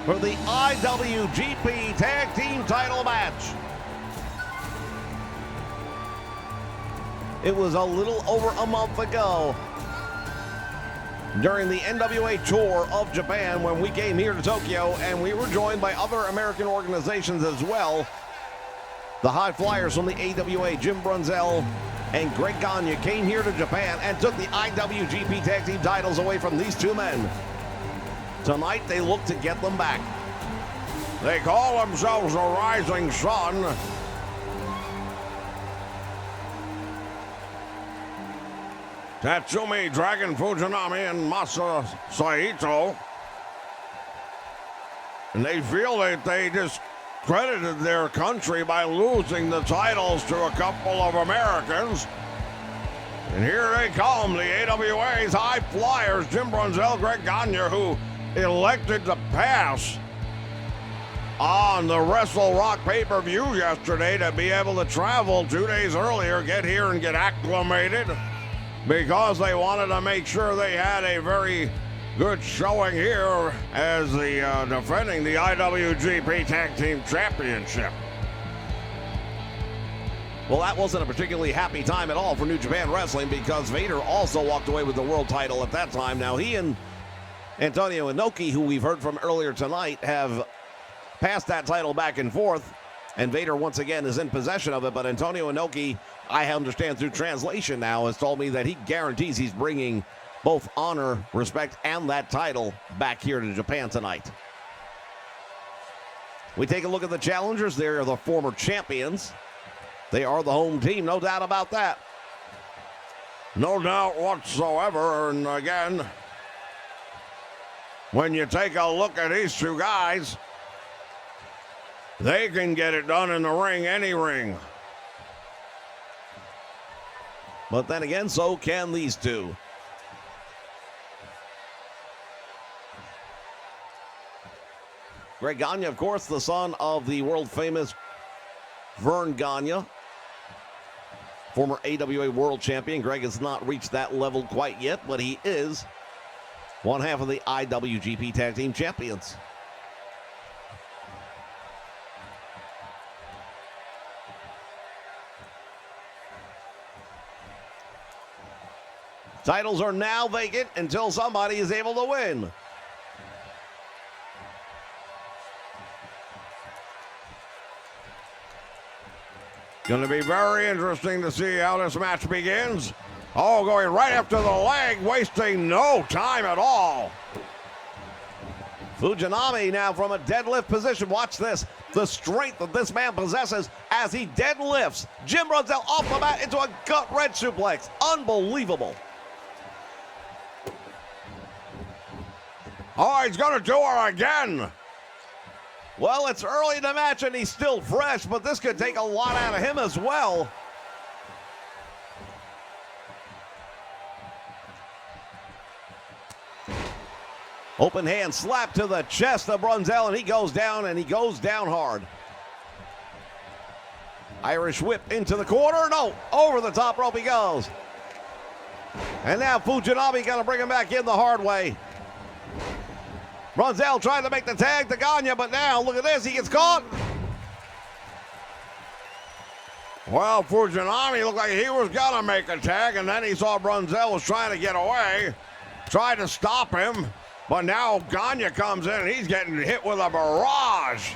for the IWGP Tag Team title match. It was a little over a month ago during the NWA tour of Japan when we came here to Tokyo, and we were joined by other American organizations as well. The High Flyers from the AWA, Jim Brunzell and Greg Gagne, came here to Japan and took the IWGP Tag Team titles away from these two men. Tonight, they look to get them back. They call themselves the Rising Sun. Tatsumi Dragon Fujinami and Masahiro. And they feel that they discredited their country by losing the titles to a couple of Americans. And here they come, the AWA's High Flyers, Jim Brunzell, Greg Gagne, who elected to pass on the Wrestle Rock pay-per-view yesterday to be able to travel 2 days earlier, get here and get acclimated, because they wanted to make sure they had a very good showing here as the defending the IWGP Tag Team Championship. Well, that wasn't a particularly happy time at all for New Japan Wrestling, because Vader also walked away with the world title at that time. Now, he and Antonio Inoki, who we've heard from earlier tonight, have passed that title back and forth, and Vader once again is in possession of it. But Antonio Inoki, I understand through translation now, has told me that he guarantees he's bringing both honor, respect, and that title back here to Japan tonight. We take a look at the challengers. They are the former champions. They are the home team, no doubt about that. No doubt whatsoever. And again, when you take a look at these two guys, they can get it done in the ring, any ring. But then again, so can these two. Greg Gagne, of course, the son of the world-famous Vern Gagne, former AWA World Champion. Greg has not reached that level quite yet, but he is one half of the IWGP Tag Team Champions. Titles are now vacant until somebody is able to win. Going to be very interesting to see how this match begins. Oh, going right after the leg, wasting no time at all. Fujinami now from a deadlift position. Watch this. The strength that this man possesses as he deadlifts Jim Brunzell off the mat into a gut-wrench suplex. Unbelievable. Oh, he's going to do it again. Well, it's early in the match and he's still fresh, but this could take a lot out of him as well. Open hand slap to the chest of Brunzell, and he goes down hard. Irish whip into the corner. No, over the top rope he goes. And now Fujinami got to bring him back in the hard way. Brunzell trying to make the tag to Gagne, but now look at this, he gets caught. Well, Fujinami looked like he was gonna make a tag, and then he saw Brunzell was trying to get away, tried to stop him, but now Gagne comes in and he's getting hit with a barrage.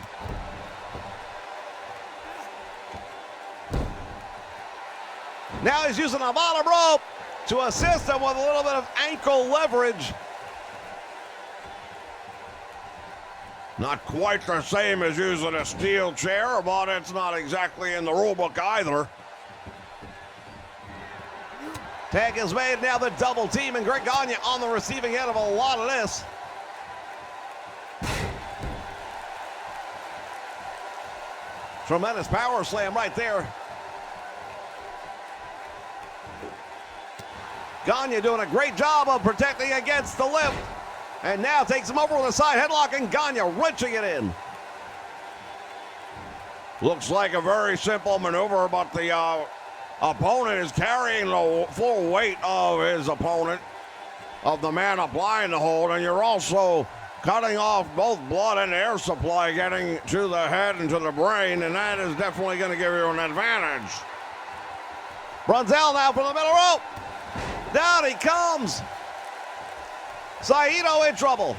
Now he's using a bottom rope to assist him with a little bit of ankle leverage. Not quite the same as using a steel chair, but it's not exactly in the rule book either. Tag is made, now the double team, and Greg Gagne on the receiving end of a lot of this. Tremendous power slam right there. Gagne doing a great job of protecting against the lift. And now takes him over with a side headlock, and Gagne wrenching it in. Looks like a very simple maneuver, but the opponent is carrying the full weight of his opponent, of the man applying the hold, and you're also cutting off both blood and air supply getting to the head and to the brain, and that is definitely going to give you an advantage. Brunzell now from the middle rope. Down he comes. Saito in trouble.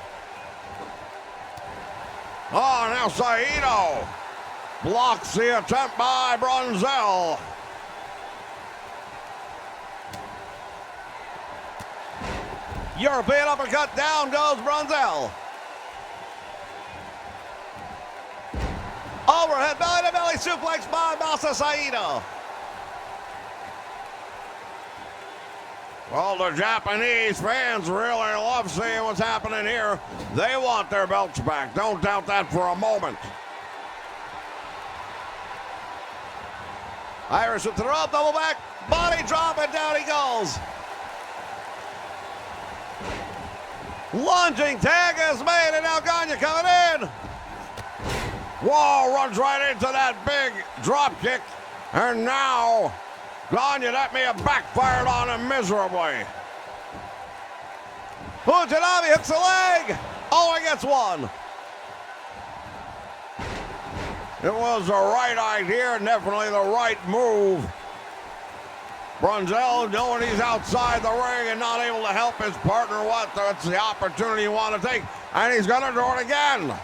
Oh, now Saito blocks the attempt by Brunzell. European uppercut, down goes Brunzell. Overhead belly-to-belly suplex by Masa Saito. Well, the Japanese fans really love seeing what's happening here. They want their belts back. Don't doubt that for a moment. Irish with the rope, double back, body drop, and down he goes. Lunging tag is made, and now Gagne coming in. Whoa, runs right into that big drop kick. And now Gagne, that may have backfired on him miserably. Fujinami hooks the leg. Oh, he gets one. It was the right idea, definitely the right move. Brunzell, knowing he's outside the ring and not able to help his partner, that's the opportunity you want to take, and he's going to do it again.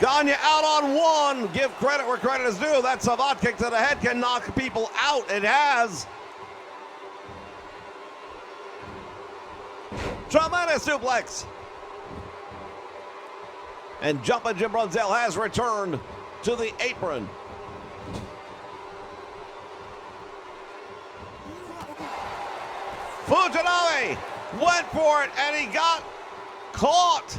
Gagne out on one. Give credit where credit is due. That savate kick to the head can knock people out. It has. Tremendous suplex. And Jumpin' Jim Brunzell has returned to the apron. Fujinami went for it, and he got caught.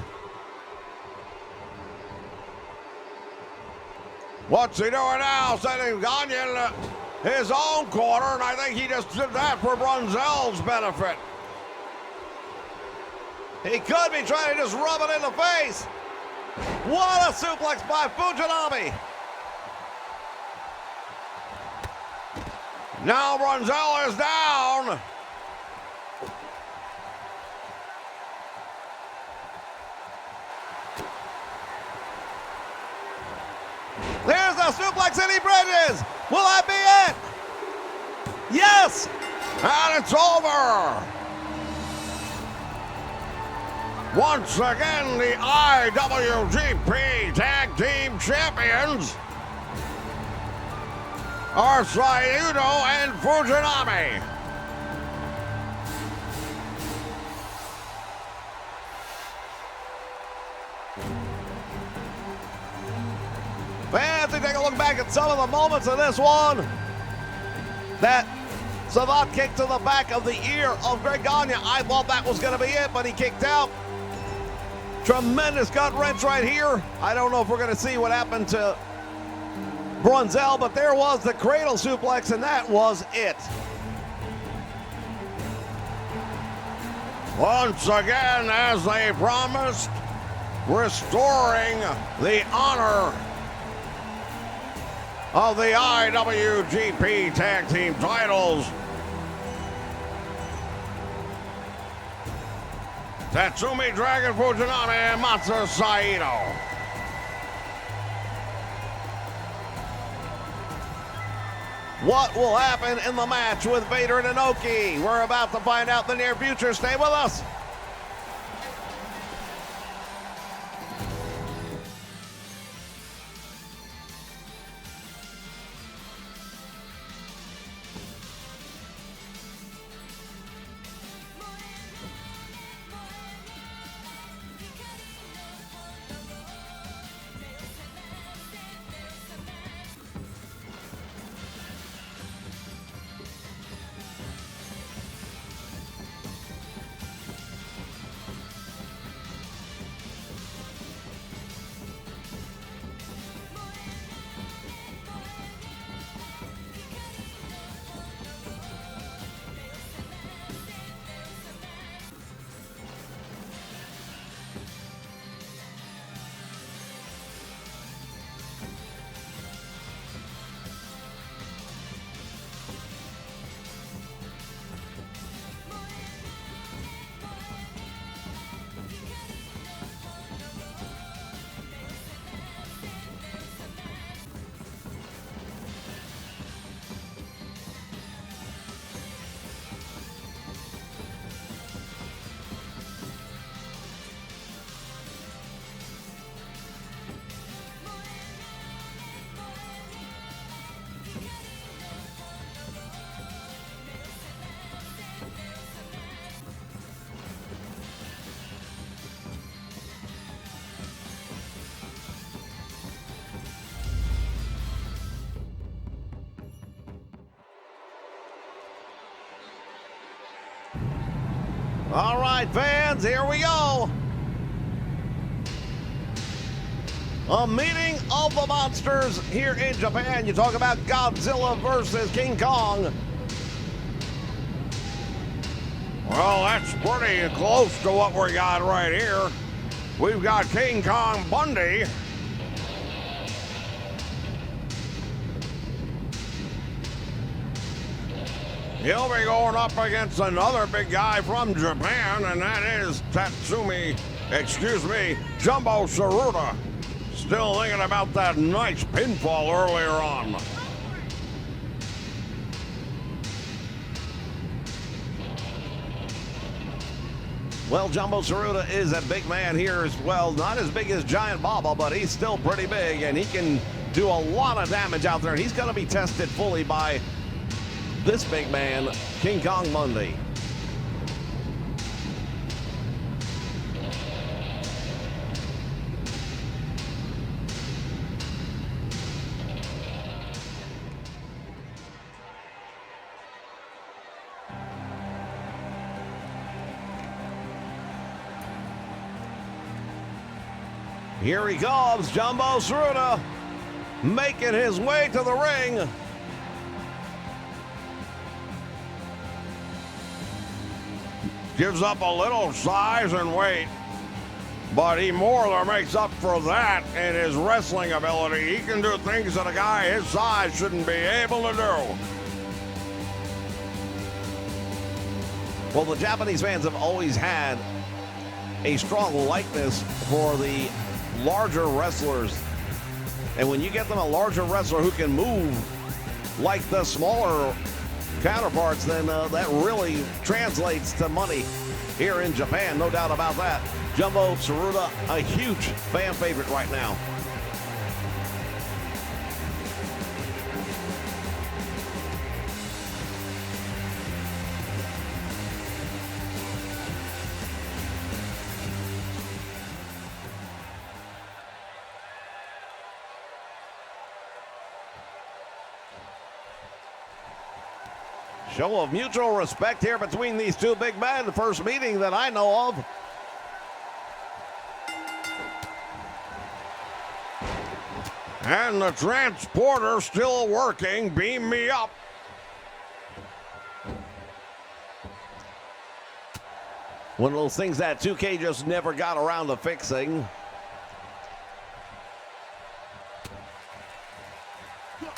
What's he doing now? Sending Gagne into his own corner, and I think he just did that for Brunzel's benefit. He could be trying to just rub it in the face. What a suplex by Fujinami. Now Brunzel is down. There's a suplex and he bridges. Will that be it? Yes. And it's over. Once again, the IWGP Tag Team Champions are Sayudo and Fujinami. Fans, take a look back at some of the moments of this one. That savant kick to the back of the ear of Greg Gagne. I thought that was going to be it, but he kicked out. Tremendous gut wrench right here. I don't know if we're going to see what happened to Brunzel, but there was the cradle suplex, and that was it. Once again, as they promised, restoring the honor of the IWGP Tag Team titles. Tatsumi Dragon Fujinami and Masahiro. What will happen in the match with Vader and Inoki? We're about to find out in the near future. Stay with us. All right, fans, here we go. A meeting of the monsters here in Japan. You talk about Godzilla versus King Kong. Well, that's pretty close to what we got right here. We've got King Kong Bundy. He'll be going up against another big guy from Japan, and that is Jumbo Tsuruta. Still thinking about that nice pinfall earlier on. Well, Jumbo Tsuruta is a big man here as well. Not as big as Giant Baba, but he's still pretty big, and he can do a lot of damage out there. And he's going to be tested fully by this big man, King Kong Bundy. Here he comes, Jumbo Tsuruta, making his way to the ring. Gives up a little size and weight, but he more than makes up for that in his wrestling ability. He can do things that a guy his size shouldn't be able to do. Well, the Japanese fans have always had a strong likeness for the larger wrestlers. And when you get them a larger wrestler who can move like the smaller counterparts, then that really translates to money here in Japan, no doubt about that. Jumbo Tsuruta, a huge fan favorite right now. Show of mutual respect here between these two big men. The first meeting that I know of. And the transporter still working. Beam me up. One of those things that 2K just never got around to fixing.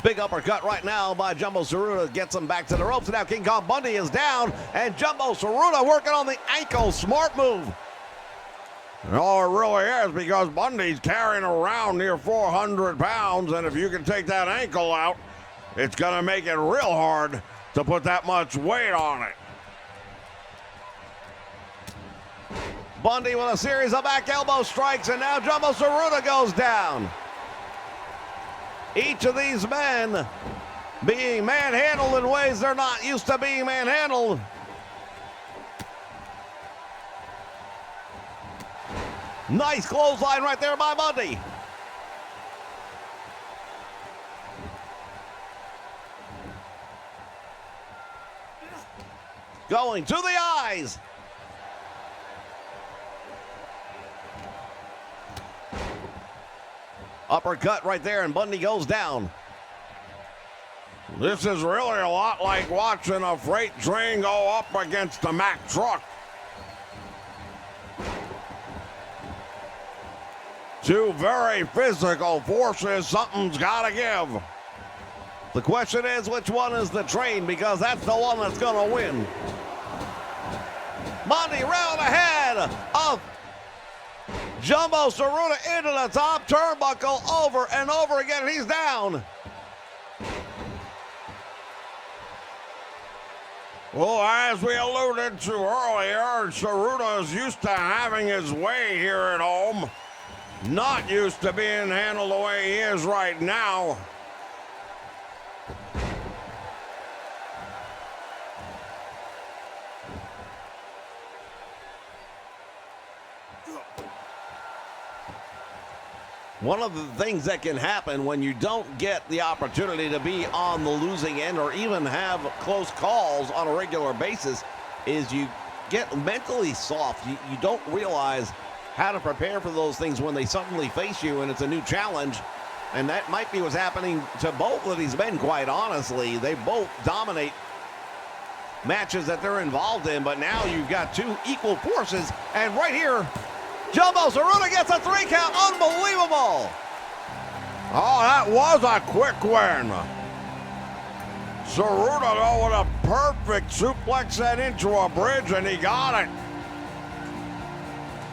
Big uppercut right now by Jumbo Tsuruta, gets him back to the ropes. Now King Kong Bundy is down, and Jumbo Tsuruta working on the ankle. Smart move. Oh, it really is, because Bundy's carrying around near 400 pounds, and if you can take that ankle out, it's going to make it real hard to put that much weight on it. Bundy with a series of back elbow strikes, and now Jumbo Tsuruta goes down. Each of these men being manhandled in ways they're not used to being manhandled. Nice clothesline right there by Bundy. Going to the eyes. Uppercut right there, and Bundy goes down. This is really a lot like watching a freight train go up against a Mack truck. Two very physical forces, something's got to give. The question is, which one is the train? Because that's the one that's going to win. Bundy round ahead of Jumbo Tsuruta into the top turnbuckle over and over again. He's down. Well, as we alluded to earlier, Tsuruta is used to having his way here at home. Not used to being handled the way he is right now. One of the things that can happen when you don't get the opportunity to be on the losing end or even have close calls on a regular basis is you get mentally soft. You don't realize how to prepare for those things when they suddenly face you and it's a new challenge. And that might be what's happening to both of these men, quite honestly. They both dominate matches that they're involved in, but now you've got two equal forces, and right here, Jumbo Tsuruta gets a 3 count. Unbelievable. Oh, that was a quick win. Tsuruta, though, with a perfect suplex set into a bridge, and he got it.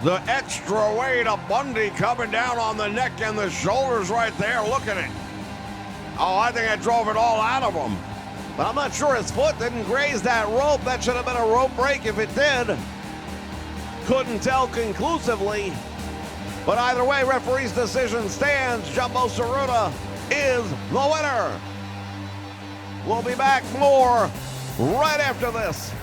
The extra weight of Bundy coming down on the neck and the shoulders right there. Look at it. Oh, I think it drove it all out of him. But I'm not sure his foot didn't graze that rope. That should have been a rope break if it did. Couldn't tell conclusively. But either way, referee's decision stands. Jumbo Tsuruta is the winner. We'll be back more right after this.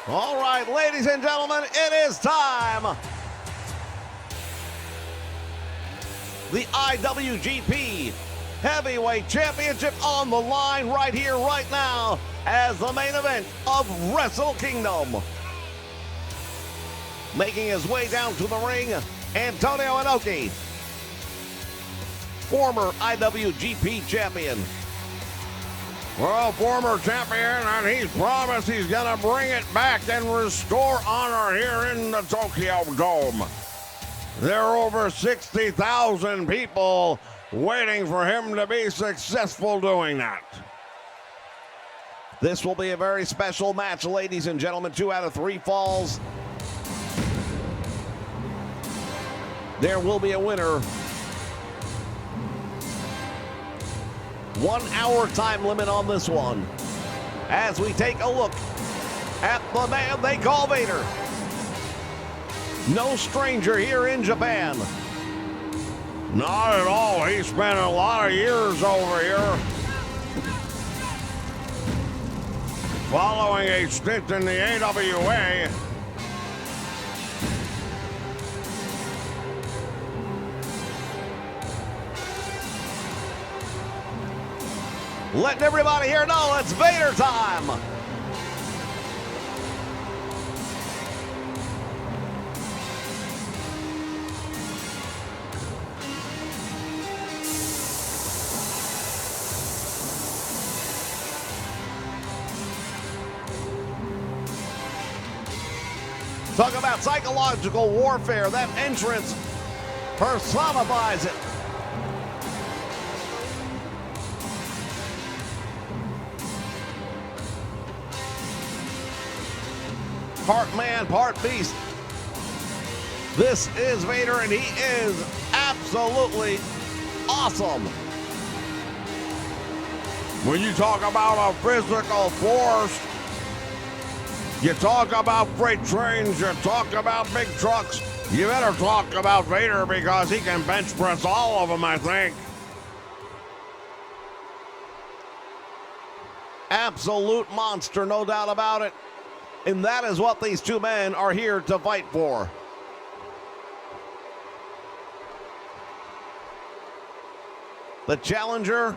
All right, ladies and gentlemen, it is time. The IWGP Heavyweight Championship on the line right here, right now, as the main event of Wrestle Kingdom. Making his way down to the ring, Antonio Inoki, former IWGP champion. Well, former champion, and he's promised he's going to bring it back and restore honor here in the Tokyo Dome. There are over 60,000 people waiting for him to be successful doing that. This will be a very special match, ladies and gentlemen. 2 out of 3 falls. There will be a winner. 1 hour time limit on this one. As we take a look at the man they call Vader. No stranger here in Japan. Not at all. He spent a lot of years over here. Following a stint in the AWA. Letting everybody here know it's Vader time. Talk about psychological warfare. That entrance personifies it. Part man, part beast. This is Vader, and he is absolutely awesome. When you talk about a physical force, you talk about freight trains, you talk about big trucks, you better talk about Vader because he can bench press all of them, I think. Absolute monster, no doubt about it. And that is what these two men are here to fight for. The challenger,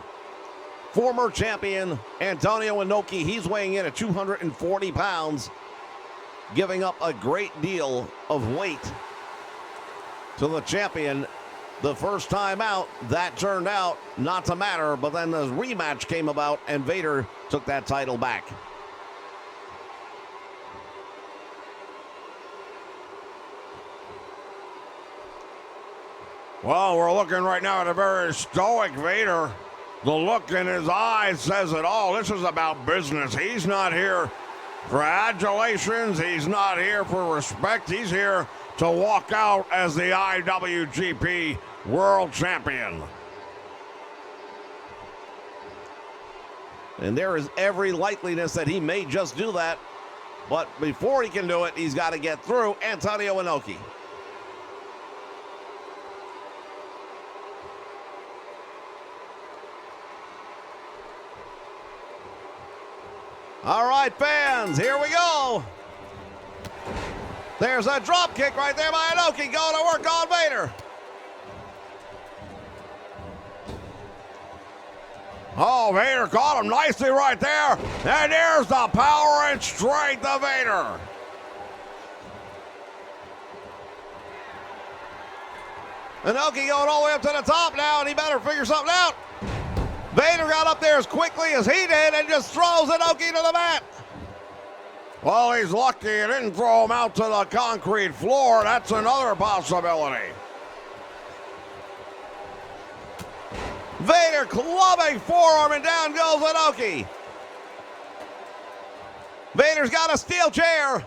former champion, Antonio Inoki. He's weighing in at 240 pounds, giving up a great deal of weight to the champion. The first time out, that turned out not to matter, but then the rematch came about, and Vader took that title back. Well, we're looking right now at a very stoic Vader. The look in his eyes says it all. This is about business. He's not here for adulations. He's not here for respect. He's here to walk out as the IWGP World Champion. And there is every likeliness that he may just do that. But before he can do it, he's got to get through Antonio Inoki. All right, fans, here we go. There's a drop kick right there by Inoki, going to work on Vader. Oh, Vader caught him nicely right there. And there's the power and strength of Vader. Inoki going all the way up to the top now, and he better figure something out. Vader got up there as quickly as he did and just throws Inoki to the mat. Well, he's lucky he didn't throw him out to the concrete floor. That's another possibility. Vader clubbing forearm, and down goes Inoki. Vader's got a steel chair.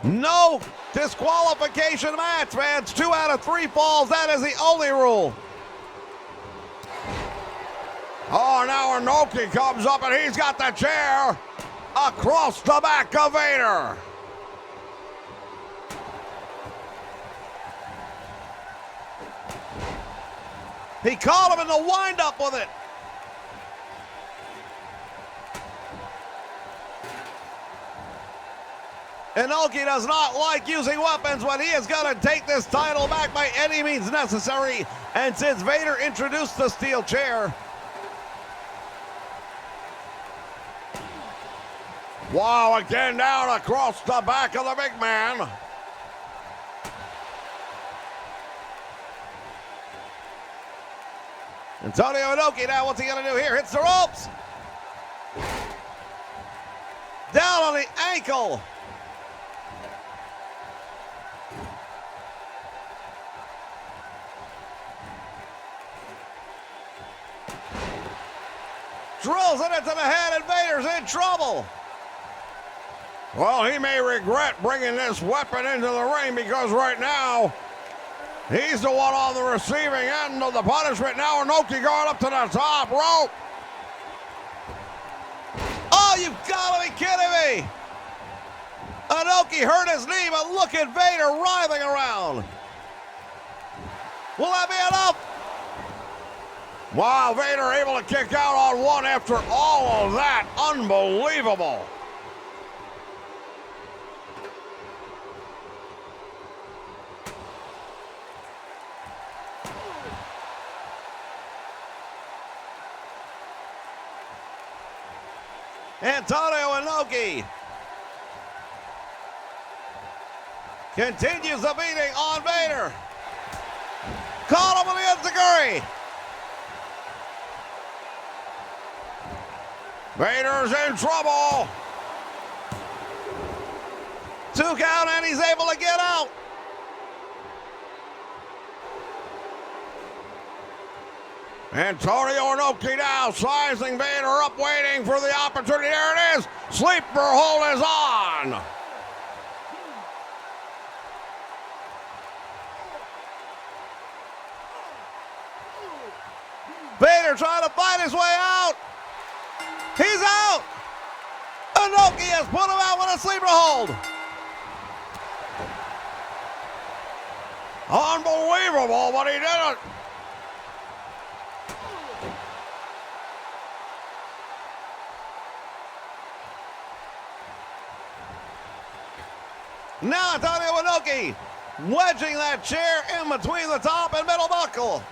No disqualification match, man. It's 2 out of 3 falls. That is the only rule. Oh, now Inoki comes up and he's got the chair across the back of Vader. He caught him in the wind-up with it. Inoki does not like using weapons, but he is going to take this title back by any means necessary. And since Vader introduced the steel chair, wow, again down across the back of the big man. Antonio Inoki now, what's he going to do here? Hits the ropes. Down on the ankle. Drills it into the head, and Vader's in trouble. Well, he may regret bringing this weapon into the ring because right now, he's the one on the receiving end of the punishment. Now Inoki going up to the top rope. Oh, you've got to be kidding me. Inoki hurt his knee, but look at Vader writhing around. Will that be enough? Wow, Vader able to kick out on one after all of that. Unbelievable. Antonio Inoki continues the beating on Vader. Caught him with the enziguri. Vader's in trouble. 2 count, and he's able to get out. Antonio Inoki now sizing Vader up, waiting for the opportunity. There it is. Sleeper hold is on. Vader trying to fight his way out. He's out. Inoki has put him out with a sleeper hold. Unbelievable, but he did it. Now Antonio Inoki wedging that chair in between the top and middle buckle.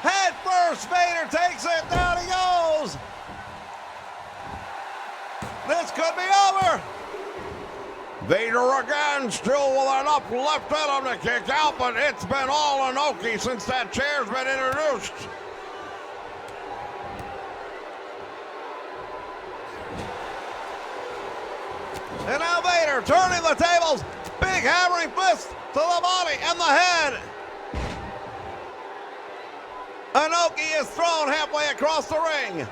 Head first, Vader takes it, down he goes. This could be over. Vader again, still with enough left in him to kick out, but it's been all Inoki since that chair's been introduced. And now Vader turning the tables. Big hammering fist to the body and the head. Inoki is thrown halfway across the ring.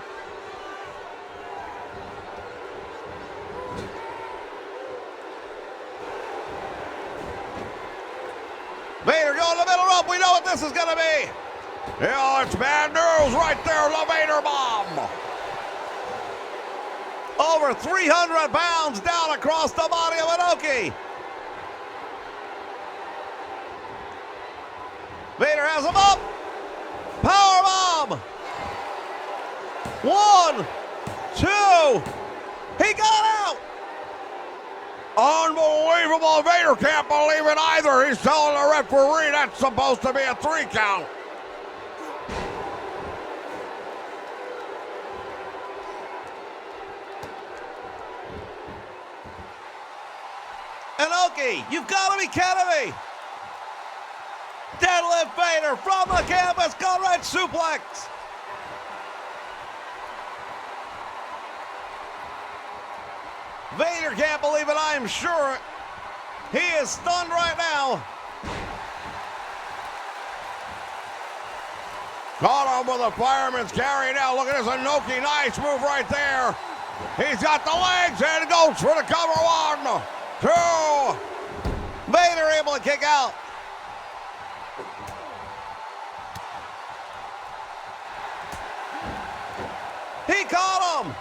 Vader going to the middle rope. We know what this is going to be. Yeah, it's bad news right there, the Vader bomb. Over 300 pounds down across the body of Inoki. Vader has him up. Power bomb. 1, 2. He got out. Unbelievable. Vader can't believe it either. He's telling the referee that's supposed to be a 3 count. Inoki, you've got to be kidding me. Deadlift Vader from the canvas, Red suplex. Vader can't believe it, I am sure. He is stunned right now. Caught him with a fireman's carry now. Look at this Inoki, nice move right there. He's got the legs and goes for the cover. 1, 2. Vader able to kick out. He caught him.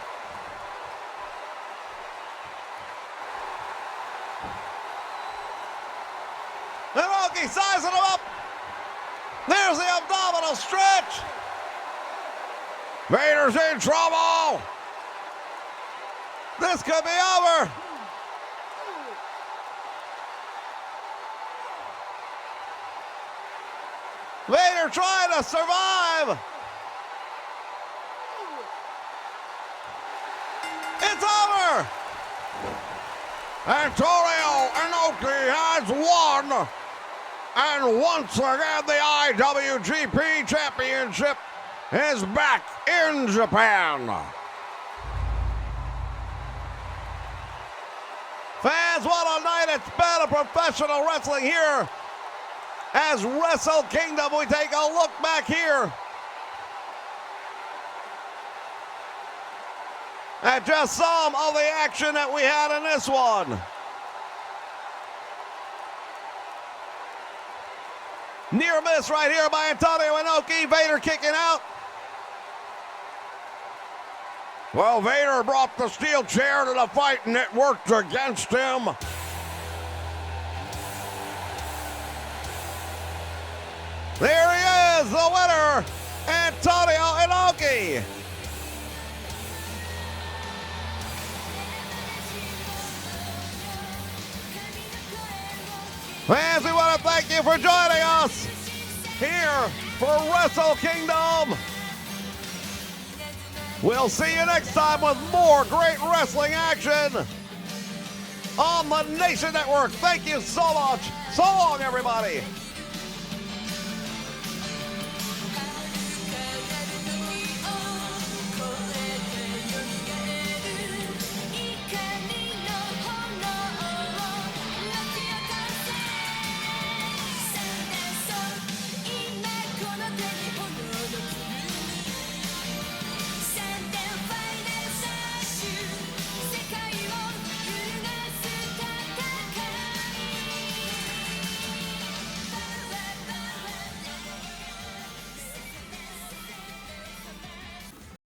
Inoki sizing him up. There's the abdominal stretch. Vader's in trouble. This could be over. Vader trying to survive. It's over. Antonio Inoki has won. And once again, the IWGP Championship is back in Japan. Fans, what a night it's been of professional wrestling here. As Wrestle Kingdom, we take a look back here at just some of the action that we had in this one. Near miss right here by Antonio Inoki. Vader kicking out. Well, Vader brought the steel chair to the fight and it worked against him. There he is, the winner, Antonio Inoki. Fans, we want to thank you for joining us here for Wrestle Kingdom. We'll see you next time with more great wrestling action on the Nation Network. Thank you so much. So long, everybody.